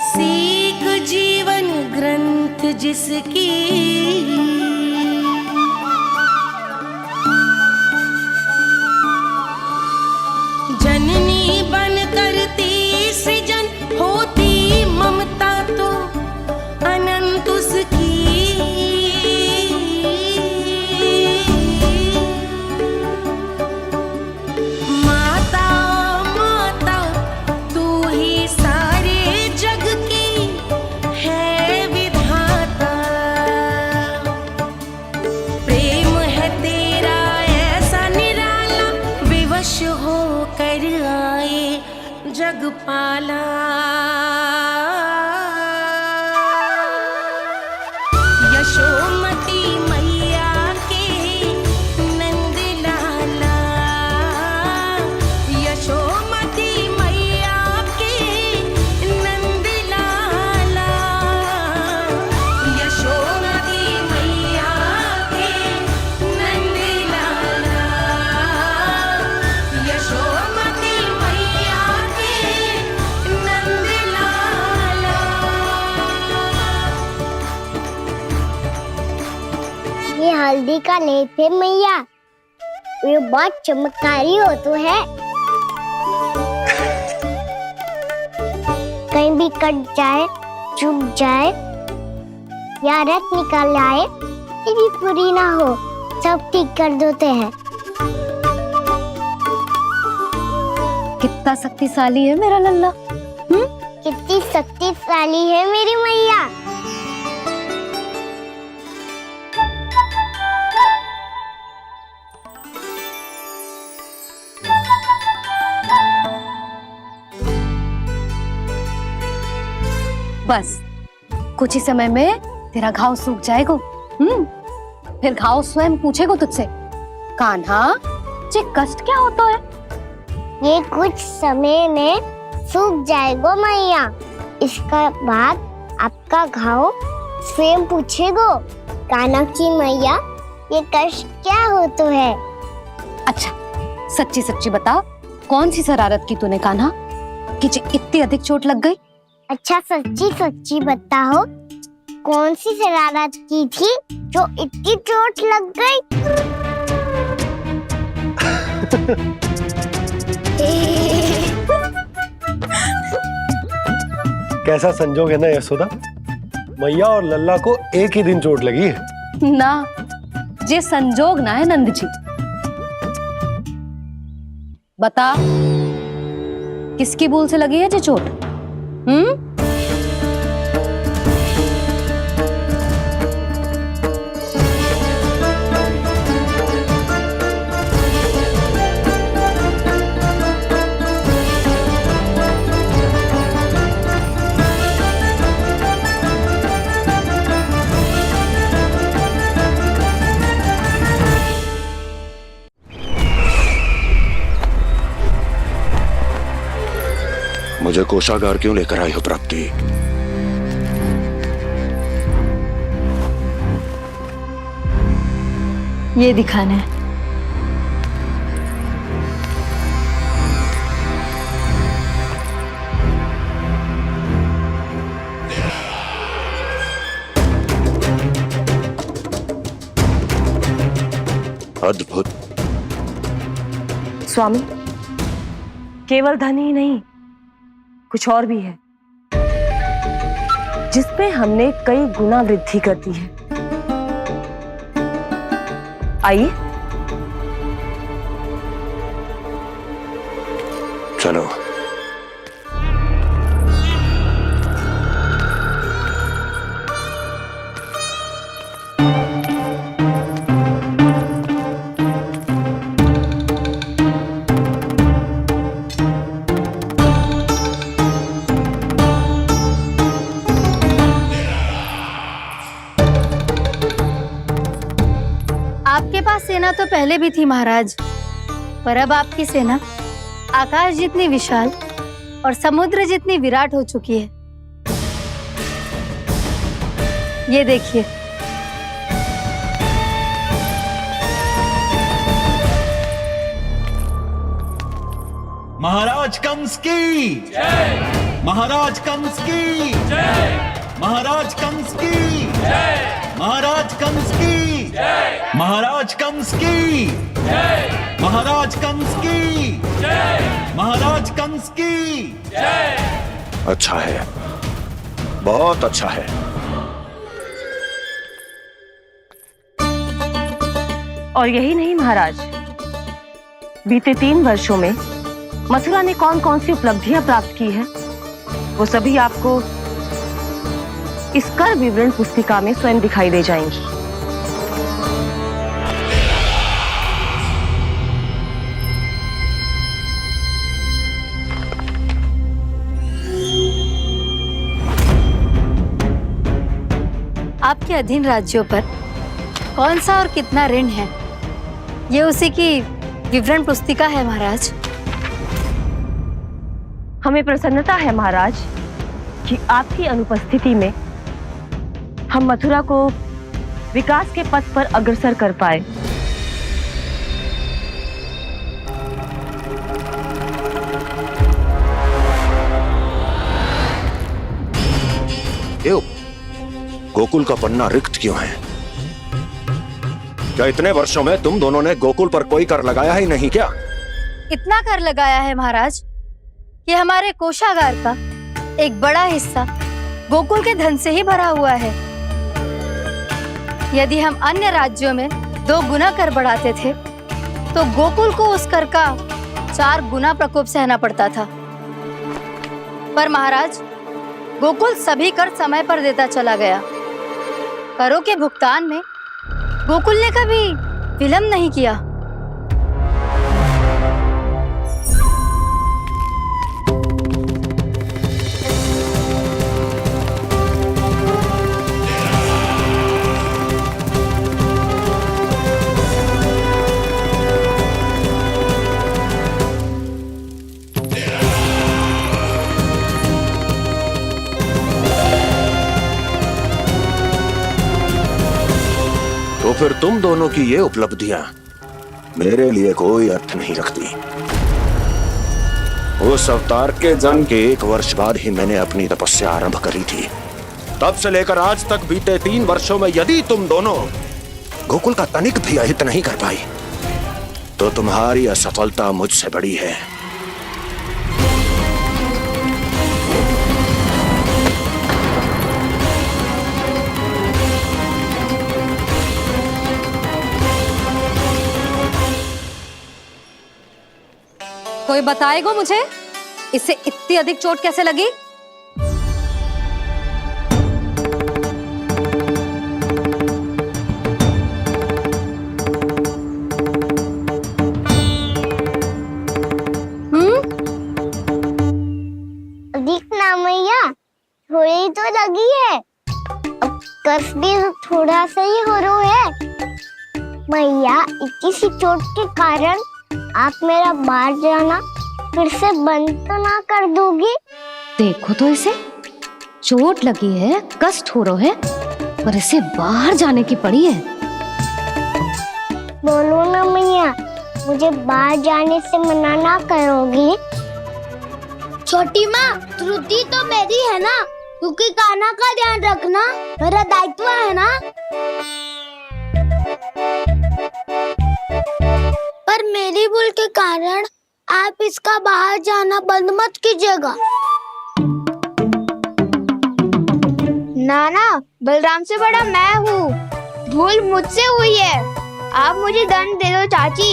सीख जीवन ग्रंथ जिसकी, जननी बन करती जग पाला, यशोमती मैया के नंद लाला, यशोमती मैया के नंद लाला, यशोमती मैया के नंद लाला, यशोमती मैया के नंद लाला। ये हल्दी का लेप है मैया, ये बहुत चमत्कारी हो तो है। कहीं भी कट जाए, चुभ जाए या रक्त निकल आए, ये भी पूरी ना हो, सब ठीक कर देते हैं। कितना शक्तिशाली है मेरा लल्ला। कितनी शक्तिशाली है मेरी मैया। बस कुछ ही समय में तेरा घाव सूख जाएगा। फिर घाव स्वयं पूछेगा तुझसे, कान्हा ये कष्ट क्या होता है? ये कुछ समय में सूख जाएगा मैया। इसका बाद आपका घाव स्वयं पूछेगो, कान्हा की मैया ये कष्ट क्या होता है? अच्छा सच्ची सच्ची बता, कौन सी शरारत की तूने कान्हा कि इतनी अधिक चोट लग गई? अच्छा सच्ची सच्ची बताओ, कौन सी शरारत की थी जो इतनी चोट लग गई? कैसा संजोग है ना यशोदा, मैया और लल्ला को एक ही दिन चोट लगी है। ना ये संजोग ना है नंद जी। बता किसकी भूल से लगी है ये चोट? मुझे कोषागार क्यों लेकर आई हो प्राप्ति? ये दिखाना है। अद्भुत। स्वामी, केवल धन ही नहीं, कुछ और भी है जिसपे हमने कई गुना वृद्धि कर दी है। आइए चलो। आपके पास सेना तो पहले भी थी महाराज, पर अब आपकी सेना आकाश जितनी विशाल और समुद्र जितनी विराट हो चुकी है। ये देखिए। महाराज कंस की जय, महाराज कंस की जय, महाराज कंस की जय, महाराज कंस की जय, महाराज कंस की जय, महाराज कंस की जय, महाराज कंस की जय। अच्छा है, बहुत अच्छा है। और यही नहीं महाराज, बीते 3 वर्षों में मथुरा ने कौन कौन सी उपलब्धियां प्राप्त की है, वो सभी आपको इस कर विवरण पुस्तिका में स्वयं दिखाई दे जाएंगी। आपके अधीन राज्यों पर कौन सा और कितना ऋण है, ये उसी की विवरण पुस्तिका है महाराज। हमें प्रसन्नता है महाराज कि आपकी अनुपस्थिति में हम मथुरा को विकास के पथ पर अग्रसर कर पाए। क्यों? गोकुल का पन्ना रिक्त क्यों है? क्या इतने वर्षों में तुम दोनों ने गोकुल पर कोई कर लगाया ही नहीं क्या? इतना कर लगाया है महाराज कि हमारे कोषागार का एक बड़ा हिस्सा गोकुल के धन से ही भरा हुआ है। यदि हम अन्य राज्यों में 2 गुना कर बढ़ाते थे तो गोकुल को उस कर का 4 गुना प्रकोप सहना पड़ता था। पर महाराज, गोकुल सभी कर समय पर देता चला गया। करों के भुगतान में गोकुल ने कभी विलंब नहीं किया। तो फिर तुम दोनों की ये उपलब्धियां मेरे लिए कोई अर्थ नहीं रखती। उस अवतार के जन्म के 1 वर्ष बाद ही मैंने अपनी तपस्या आरंभ करी थी। तब से लेकर आज तक बीते 3 वर्षों में यदि तुम दोनों गोकुल का तनिक भी अहित नहीं कर पाई तो तुम्हारी असफलता मुझसे बड़ी है। कोई बताएगा मुझे इसे इतनी अधिक चोट कैसे लगी? अधिक ना मैया, थोड़ी तो लगी है। अब कष्ट भी थोड़ा सा ही हो रहा है। मैया, इतनी सी चोट के कारण आप मेरा बाहर जाना फिर से बंद तो ना कर दोगी? देखो तो इसे, चोट लगी है, कष्ट हो रहा है, पर इसे बाहर जाने की पड़ी है। बोलो ना मैया, मुझे बाहर जाने से मना ना करोगी? छोटी माँ, त्रुटि तो मेरी है ना, क्योंकि कान्हा का ध्यान रखना मेरा दायित्व है ना। पर मेरी भूल के कारण आप इसका बाहर जाना बंद मत कीजिएगा। नाना, बलराम से बड़ा मैं हूँ, भूल मुझसे हुई है, आप मुझे दंड दे दो चाची।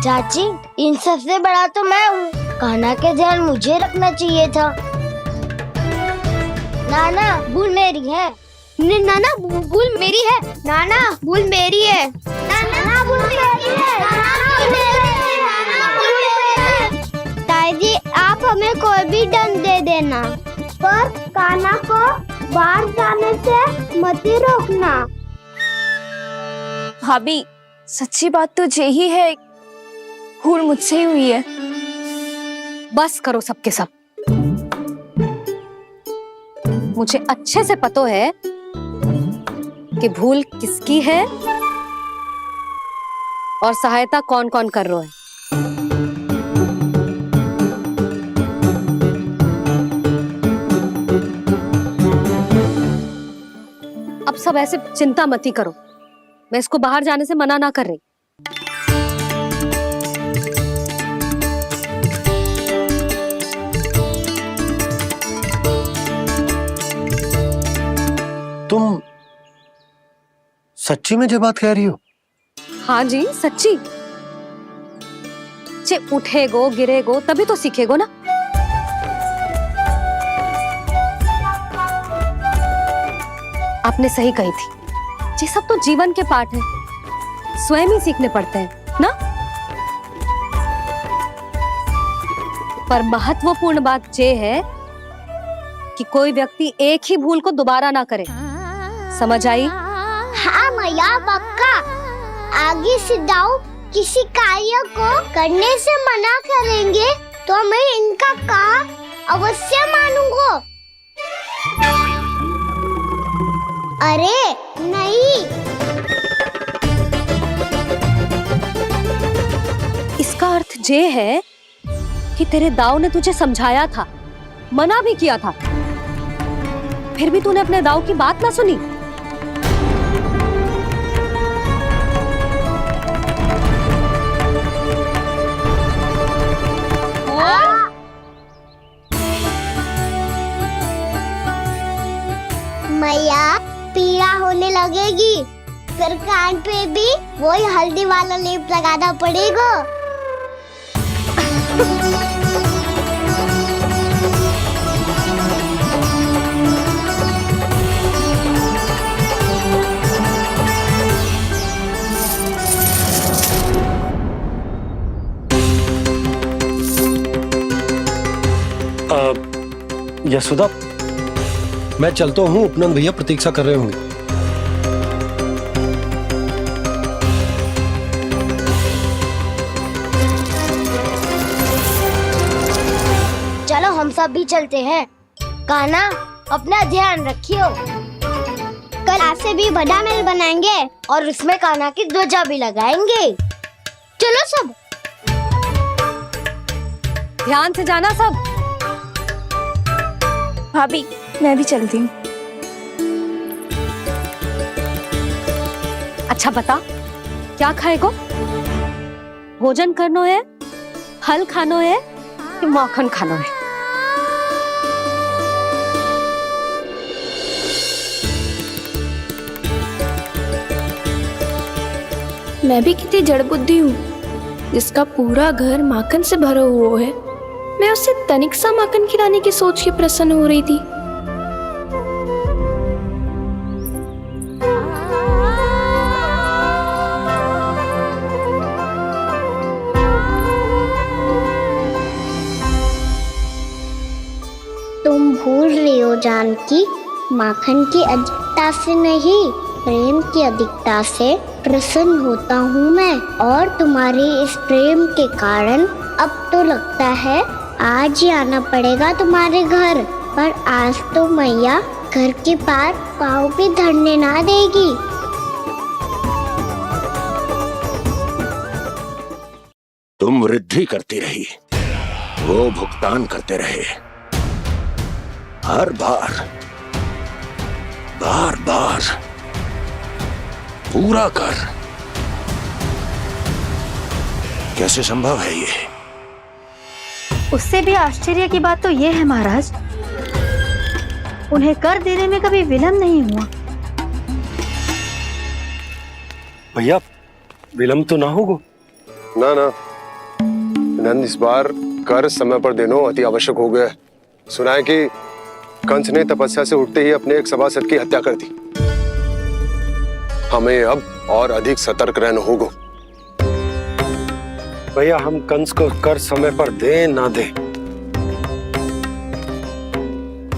चाची, इन सबसे बड़ा तो मैं हूँ, कान्हा के ध्यान मुझे रखना चाहिए था। नाना, भूल मेरी है। नाना, भूल मेरी है। नाना, भूल मेरी है। नाना, भूल मेरी है। ताई जी, आप हमें कोई भी दंड दे देना, पर कान्हा को बाहर जाने से मत ही रोकना। भाभी, सच्ची बात तो यही है, भूल मुझसे ही हुई है। बस करो सबके सब। मुझे अच्छे से पता है कि भूल किसकी है और सहायता कौन कौन कर रहा है। अब सब ऐसे चिंता मत ही करो, मैं इसको बाहर जाने से मना ना कर रही। तुम सच्ची में ये बात कह रही हो? हाँ जी, सच्ची। जे उठेगो गिरेगो तभी तो सीखेगो ना। आपने सही कही थी, ये सब तो जीवन के पाठ है, स्वयं ही सीखने पड़ते हैं ना। पर महत्वपूर्ण बात ये है कि कोई व्यक्ति एक ही भूल को दोबारा ना करे। समझ आई? हाँ मैया पक्का। आगे से दाऊ किसी कार्य को करने से मना करेंगे तो मैं इनका कहा अवश्य मानूंगा। अरे नहीं। इसका अर्थ ये है कि तेरे दाऊ ने तुझे समझाया था, मना भी किया था, फिर भी तूने अपने दाऊ की बात ना सुनी। मैया पीड़ा होने लगेगी, फिर कान पे भी वही हल्दी वाला लेप लगाना पड़ेगा। यशोदा, मैं चलता हूँ, उपनंद भैया प्रतीक्षा कर रहे होंगे। चलो हम सब भी चलते हैं। कान्हा अपना ध्यान रखियो। कल आज से भी बड़ा महल बनाएंगे और उसमें कान्हा की ध्वजा भी लगाएंगे। चलो सब। ध्यान से जाना सब। भाभी मैं भी चलती हूँ। अच्छा बता, क्या खाएगो? भोजन करनो है, फल खानो है कि माखन खानो है? मैं भी कितनी जड़ बुद्धि हूँ, जिसका पूरा घर माखन से भरा हुआ है। मैं उससे तनिक सा माखन खिलाने की सोच के प्रसन्न हो रही थी। तुम भूल रही हो जानकी, माखन की अधिकता से नहीं, प्रेम की अधिकता से प्रसन्न होता हूँ मैं। और तुम्हारे इस प्रेम के कारण अब तो लगता है आज ही आना पड़ेगा तुम्हारे घर। पर आज तो मैया घर के पार पाँव भी धरने ना देगी। तुम वृद्धि करती रही, वो भुगतान करते रहे। हर बार बार बार पूरा कर। कैसे संभव है ये? उससे भी आश्चर्य की बात तो ये है महाराज, उन्हें कर देने में कभी विलंब नहीं हुआ। भैया विलंब तो ना होगा? ना ना नंद, इस बार कर समय पर देना अति आवश्यक हो गया। सुना है कि कंस ने तपस्या से उठते ही अपने एक सभासद की हत्या कर दी। हमें अब और अधिक सतर्क रहना होगा। भैया हम कंस को कर समय पर दे ना दे,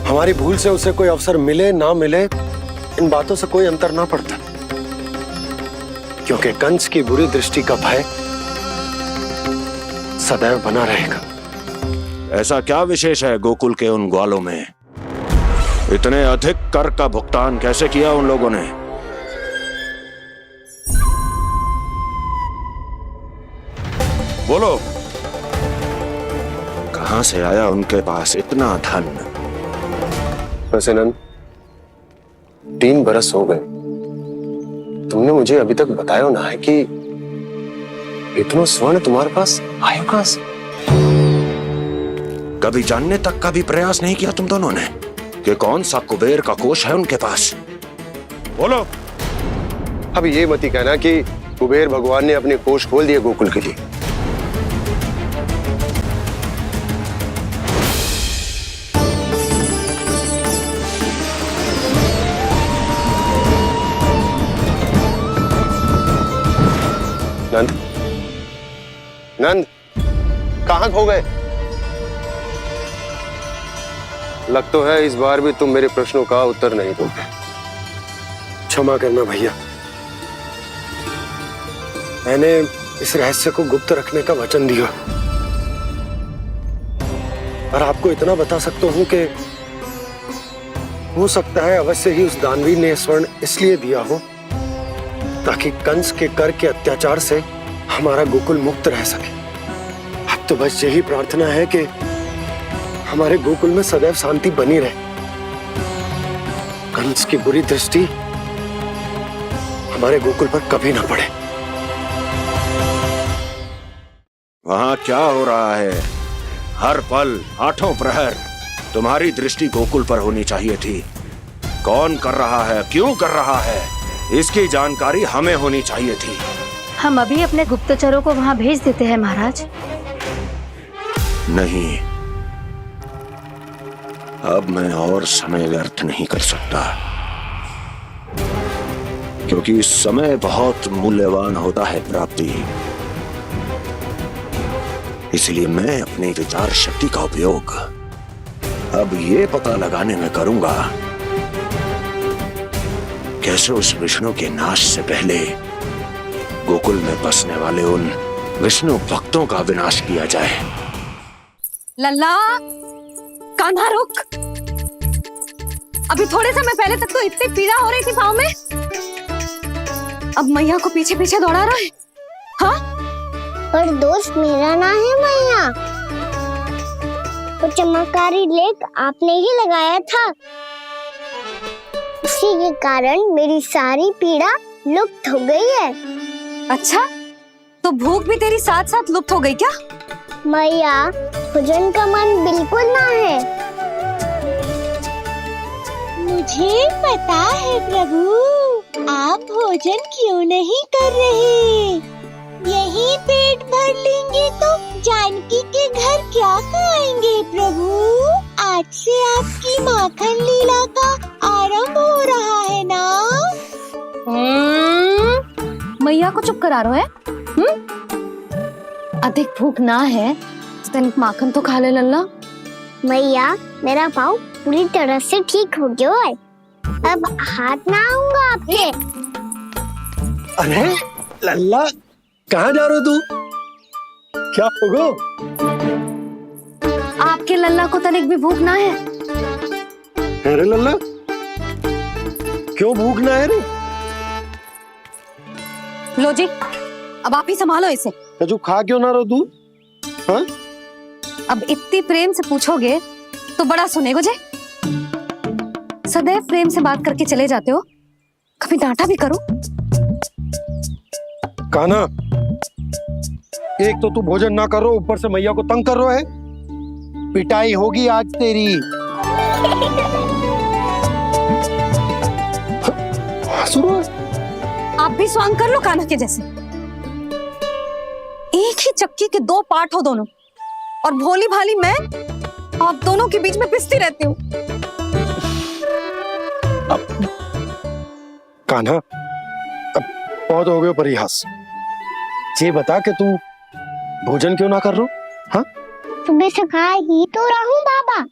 हमारी भूल से उसे कोई अवसर मिले ना मिले, इन बातों से कोई अंतर ना पड़ता, क्योंकि कंस की बुरी दृष्टि का भय सदैव बना रहेगा। ऐसा क्या विशेष है गोकुल के उन ग्वालों में? इतने अधिक कर का भुगतान कैसे किया उन लोगों ने? बोलो, कहां से आया उनके पास इतना धन? वैसे नंद, 3 बरस हो गए, तुमने मुझे अभी तक बताया ना है कि इतना स्वर्ण तुम्हारे पास आया कहां से? कभी जानने तक का भी प्रयास नहीं किया तुम दोनों ने कि कौन सा कुबेर का कोष है उनके पास? बोलो। अब ये मत ही कहना कि कुबेर भगवान ने अपने कोष खोल दिए गोकुल के लिए। नंद, नंद, कहां खो गए? लग तो है इस बार भी तुम मेरे प्रश्नों का उत्तर नहीं दोगे। क्षमा करना भैया, मैंने इस रहस्य को गुप्त रखने का वचन दिया। और आपको इतना बता सकता हूं कि हो सकता है अवश्य ही उस दानवीर ने स्वर्ण इसलिए दिया हो ताकि कंस के कर के अत्याचार से हमारा गोकुल मुक्त रह सके। अब तो बस यही प्रार्थना है कि हमारे गोकुल में सदैव शांति बनी रहे, कंस की बुरी दृष्टि हमारे गोकुल पर कभी ना पड़े। वहां क्या हो रहा है? हर पल आठों प्रहर तुम्हारी दृष्टि गोकुल पर होनी चाहिए थी। कौन कर रहा है, क्यों कर रहा है, इसकी जानकारी हमें होनी चाहिए थी। हम अभी अपने गुप्तचरों को वहां भेज देते हैं महाराज। नहीं, अब मैं और समय व्यर्थ नहीं कर सकता, क्योंकि समय बहुत मूल्यवान होता है प्राप्ति। इसलिए मैं अपनी विचार शक्ति का उपयोग अब ये पता लगाने में करूंगा कैसे उस विष्णु के नाश से पहले गोकुल में बसने वाले उन विष्णु भक्तों का विनाश किया जाए। लल्ला, कान्हा रुक। अभी थोड़े समय पहले तक तो इतनी पीड़ा हो रही थी पाँव में, अब मैया को पीछे पीछे दौड़ा रहा है। हाँ, पर दोस्त मेरा ना है मैया, वो चमत्कारी लेख आपने ही लगाया था, उसी के कारण मेरी सारी पीड़ा लुप्त हो गई है। अच्छा, तो भूख भी तेरी साथ साथ लुप्त हो गई क्या? मैया, भोजन का मन बिल्कुल ना है। मुझे पता है प्रभु, आप भोजन क्यों नहीं कर रहे। यही पेट भर लेंगे तो जानकी के घर क्या खाएंगे प्रभु। आज से आपकी माखन लीला का आरंभ हो रहा है ना। मैया को चुप करा रहा है। अधिक भूख ना है, तनिक माखन तो खा ले लल्ला। मैया, मेरा पाँव पूरी तरह से ठीक हो गया है, अब हाथ ना आऊंगा आपके। अरे लल्ला, कहाँ जा रहे हो तू? क्या होगा? आपके लल्ला को तनिक भी भूख ना है। अरे लल्ला, क्यों भूख ना है रे? लो जी, अब आप ही संभालो इसे। जो खा क्यों ना रहो तू? हाँ? अब इतनी प्रेम से पूछोगे तो बड़ा सुनेगो जे। सदैव प्रेम से बात करके चले जाते हो, कभी डांटा भी करो। कान्हा, एक तो तू भोजन ना करो, ऊपर से मैया को तंग कर रहा है। पिटाई होगी आज तेरी। आप भी स्वांग कर लो कान्हा के जैसे। एक ही चक्की के दो पार्ट हो दोनों, और भोली भाली मैं आप दोनों के बीच में पिसती रहती हूँ। कान्हा, अब बहुत हो गया परिहास। ये बता कि तू भोजन क्यों ना कर रो? हाँ? सुबह से खा ही तो रहा हूँ बाबा।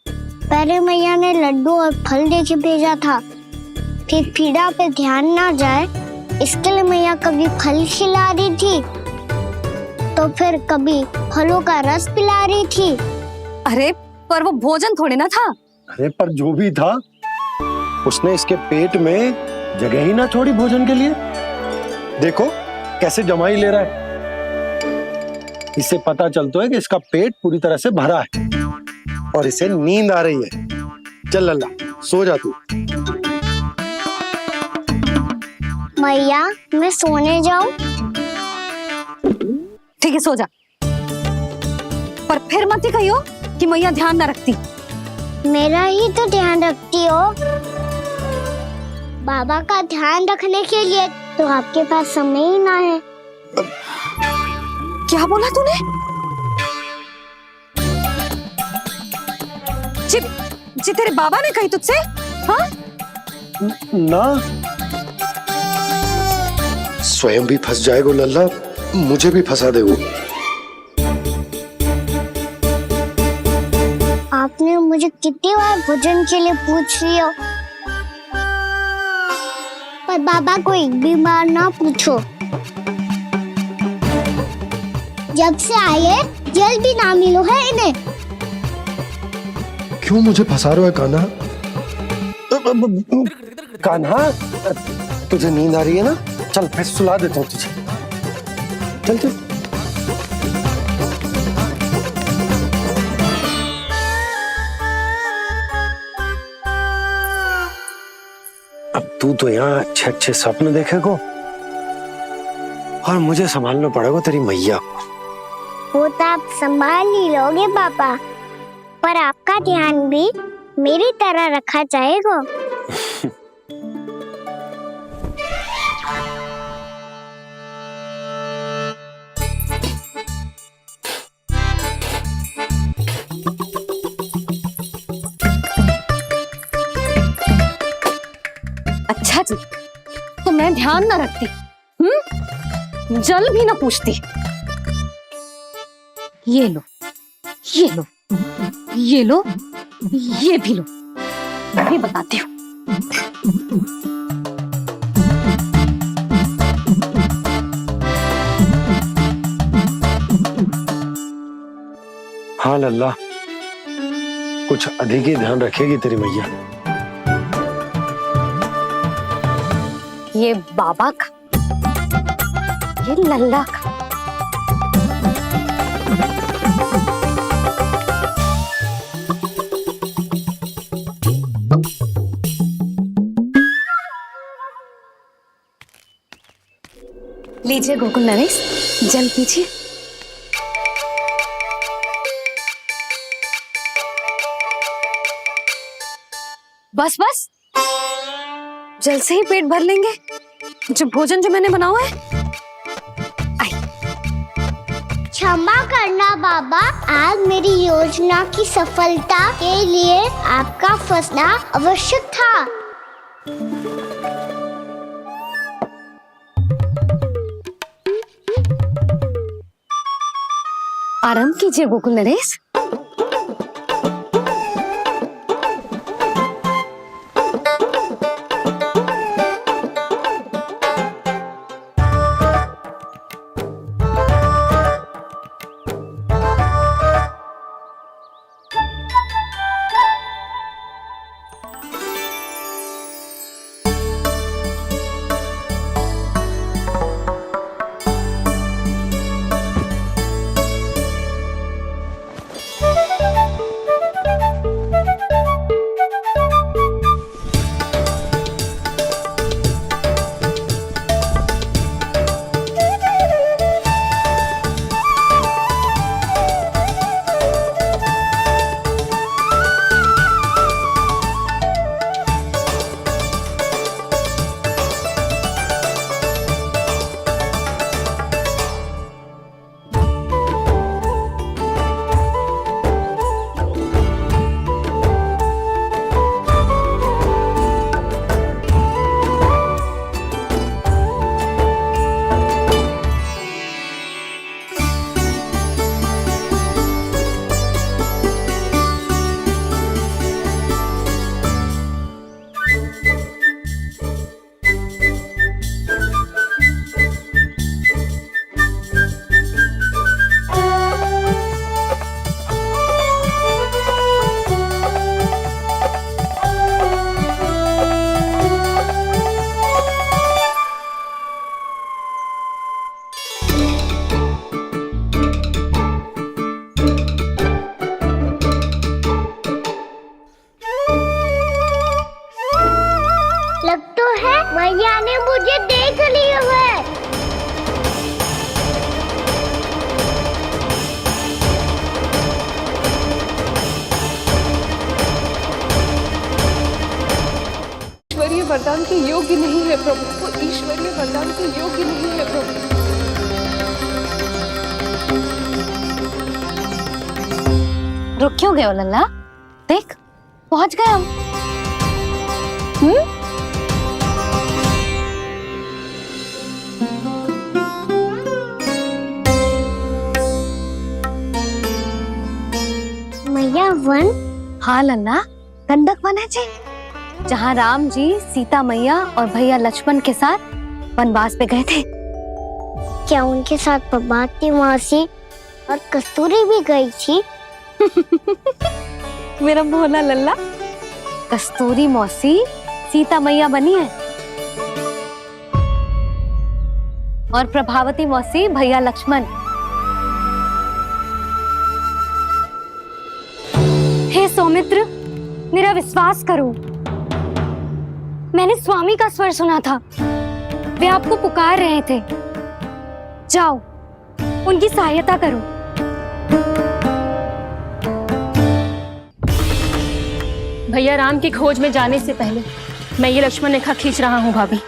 पहले मैया ने लड्डू और फल देके भेजा था, फिर पीड़ा पे ध्यान ना जाए इसके लिए मैया कभी फल खिला रही थी तो फिर कभी फलों का रस पिला रही थी। अरे पर वो भोजन थोड़े ना था। अरे पर जो भी था, उसने इसके पेट में जगह ही ना छोड़ी भोजन के लिए। देखो कैसे जमाई ले रहा है। इससे पता चलता है कि इसका पेट पूरी तरह से भरा है और इसे नींद आ रही है। चल लल्ला, सो जा तू। मैया, मैं सोने जाऊं? ठीक है, सो जा, पर फिर मत ही कहियो कि मैया ध्यान ना रखती। मेरा ही तो ध्यान रखती हो। बाबा का ध्यान रखने के लिए तो आपके पास समय ही ना है। क्या बोला तूने? जी तेरे बाबा ने कही तुझसे? हाँ? ना, स्वयं भी फंस जाएगा लल्ला, मुझे भी फंसा देगो। आपने मुझे कितनी बार भोजन के लिए पूछ लिया, पर बाबा को एक भी बार ना पूछो। जब से आए जल भी ना मिलो है इन्हें। क्यों मुझे फंसा रहे हो कान्हा? कान्हा, तुझे नींद आ रही है ना? चल मैं सुला देता हूँ तुझे। चल चल। अब तू तो यहाँ अच्छे अच्छे सपने देखेगा और मुझे संभालना पड़ेगा तेरी मैया को। वो तो आप संभाल ही लोगे पापा, पर आपका ध्यान भी मेरी तरह रखा जाएगा। अच्छा जी, तो मैं ध्यान ना रखती, जल भी ना पूछती। ये लो, ये लो, ये लो, ये भी लो, मैं भी बताती हूँ। हाँ लल्ला, कुछ अधिक ही ध्यान रखेगी तेरी मैया। ये बाबा का, ये लल्ला का। लीजिए गोकुल नरेश, जल पीजिए। बस बस, जल से ही पेट भर लेंगे। जो भोजन जो मैंने बनाया है। क्षमा करना बाबा, आज मेरी योजना की सफलता के लिए आपका फंसना आवश्यक था। आराम कीजिए गोकुल नरेश। लग तो है मैया ने मुझे देख लिया है। ईश्वरीय वरदान के योग्य नहीं है प्रभु, वो ईश्वरीय वरदान के योग्य नहीं है प्रभु। रुक क्यों गए हो लल्ला? देख, पहुंच गए हम। मैया वन? हाँ लल्ला, गंडक वन है जी। जहाँ राम जी सीता मैया और भैया लक्ष्मण के साथ वनवास पे गए थे। क्या उनके साथ पद्मावती मौसी और कस्तूरी भी गई थी? मेरा भोला लल्ला, कस्तूरी मौसी सीता मैया बनी है और प्रभावती मौसी भैया लक्ष्मण। हे सौमित्र, मेरा विश्वास करो, मैंने स्वामी का स्वर सुना था। वे आपको पुकार रहे थे। जाओ, उनकी सहायता करो। भैया राम की खोज में जाने से पहले मैं ये लक्ष्मण रेखा खींच रहा हूँ भाभी।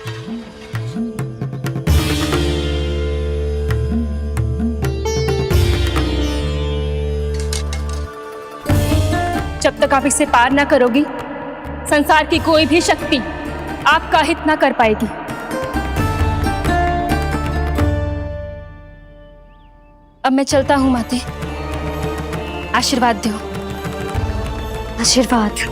जब तक आप इसे पार ना करोगी, संसार की कोई भी शक्ति आपका हित ना कर पाएगी। अब मैं चलता हूँ माते, आशीर्वाद दो। आशीर्वाद।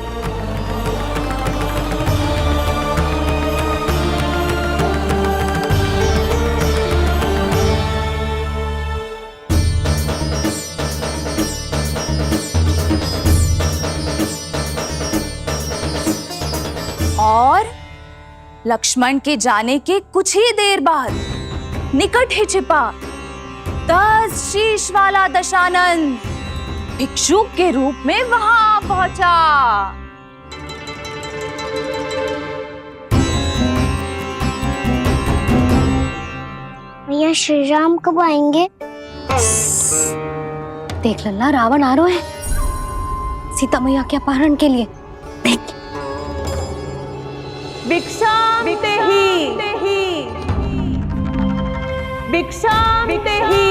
और लक्ष्मण के जाने के कुछ ही देर बाद निकट ही छिपा 10 शीश वाला दशानन भिक्षुक के रूप में वहां पहुंचा। भैया श्री राम कब आएंगे? देख लल्ला, रावण आ रहा है सीता मैया के अपहरण के लिए। देख, भिक्षाम देहि, भिक्षाम देहि।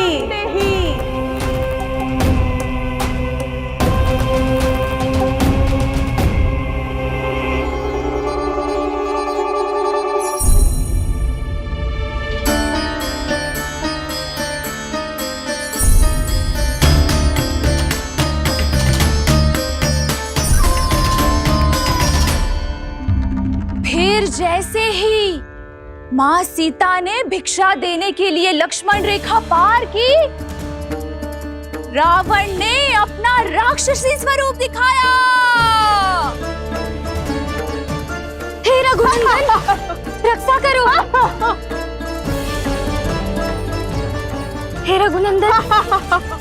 फिर जैसे ही माँ सीता ने भिक्षा देने के लिए लक्ष्मण रेखा पार की, रावण ने अपना राक्षसी स्वरूप दिखाया। हे रघुनंदन, रक्षा करो। हे रघुनंदन,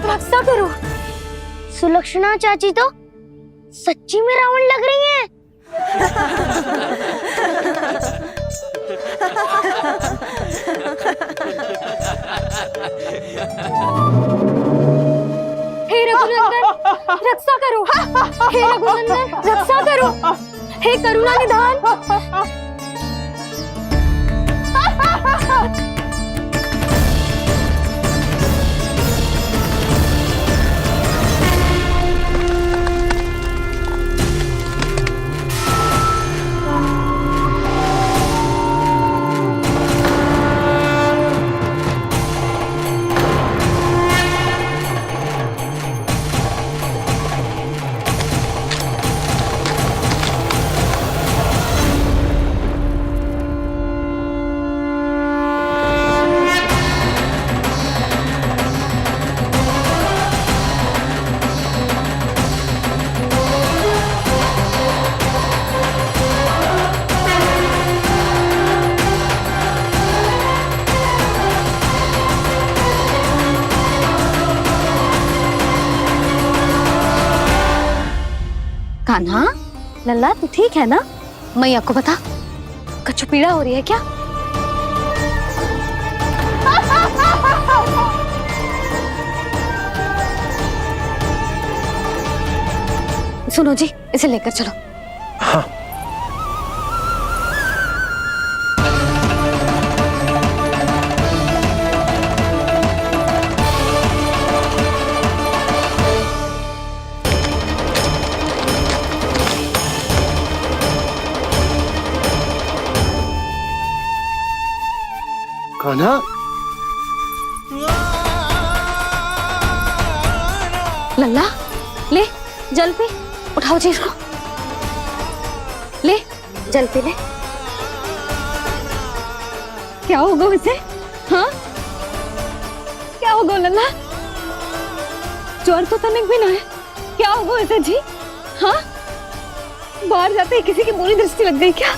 रक्षा करो। सुलक्षणा चाची तो सच्ची में रावण लग रही हैं। हे रघुनंदन, रक्षा करो। हे रघुनंदन, रक्षा करो। हे करुणा निधान। कान्हा, लल्ला तू ठीक है ना? मैया को बता, कछु पीड़ा हो रही है क्या? सुनो जी, इसे लेकर चलो। हाँ। कान्हा, लल्ला ले, जल पी, उठाओ जी इसको। ले, जल पी ले। क्या होगा उसे? हाँ, क्या होगा लल्ला? ज्वर तो तनिक भी ना है, क्या होगा उसे जी? हाँ, बाहर जाते ही किसी की बुरी दृष्टि लग गई क्या?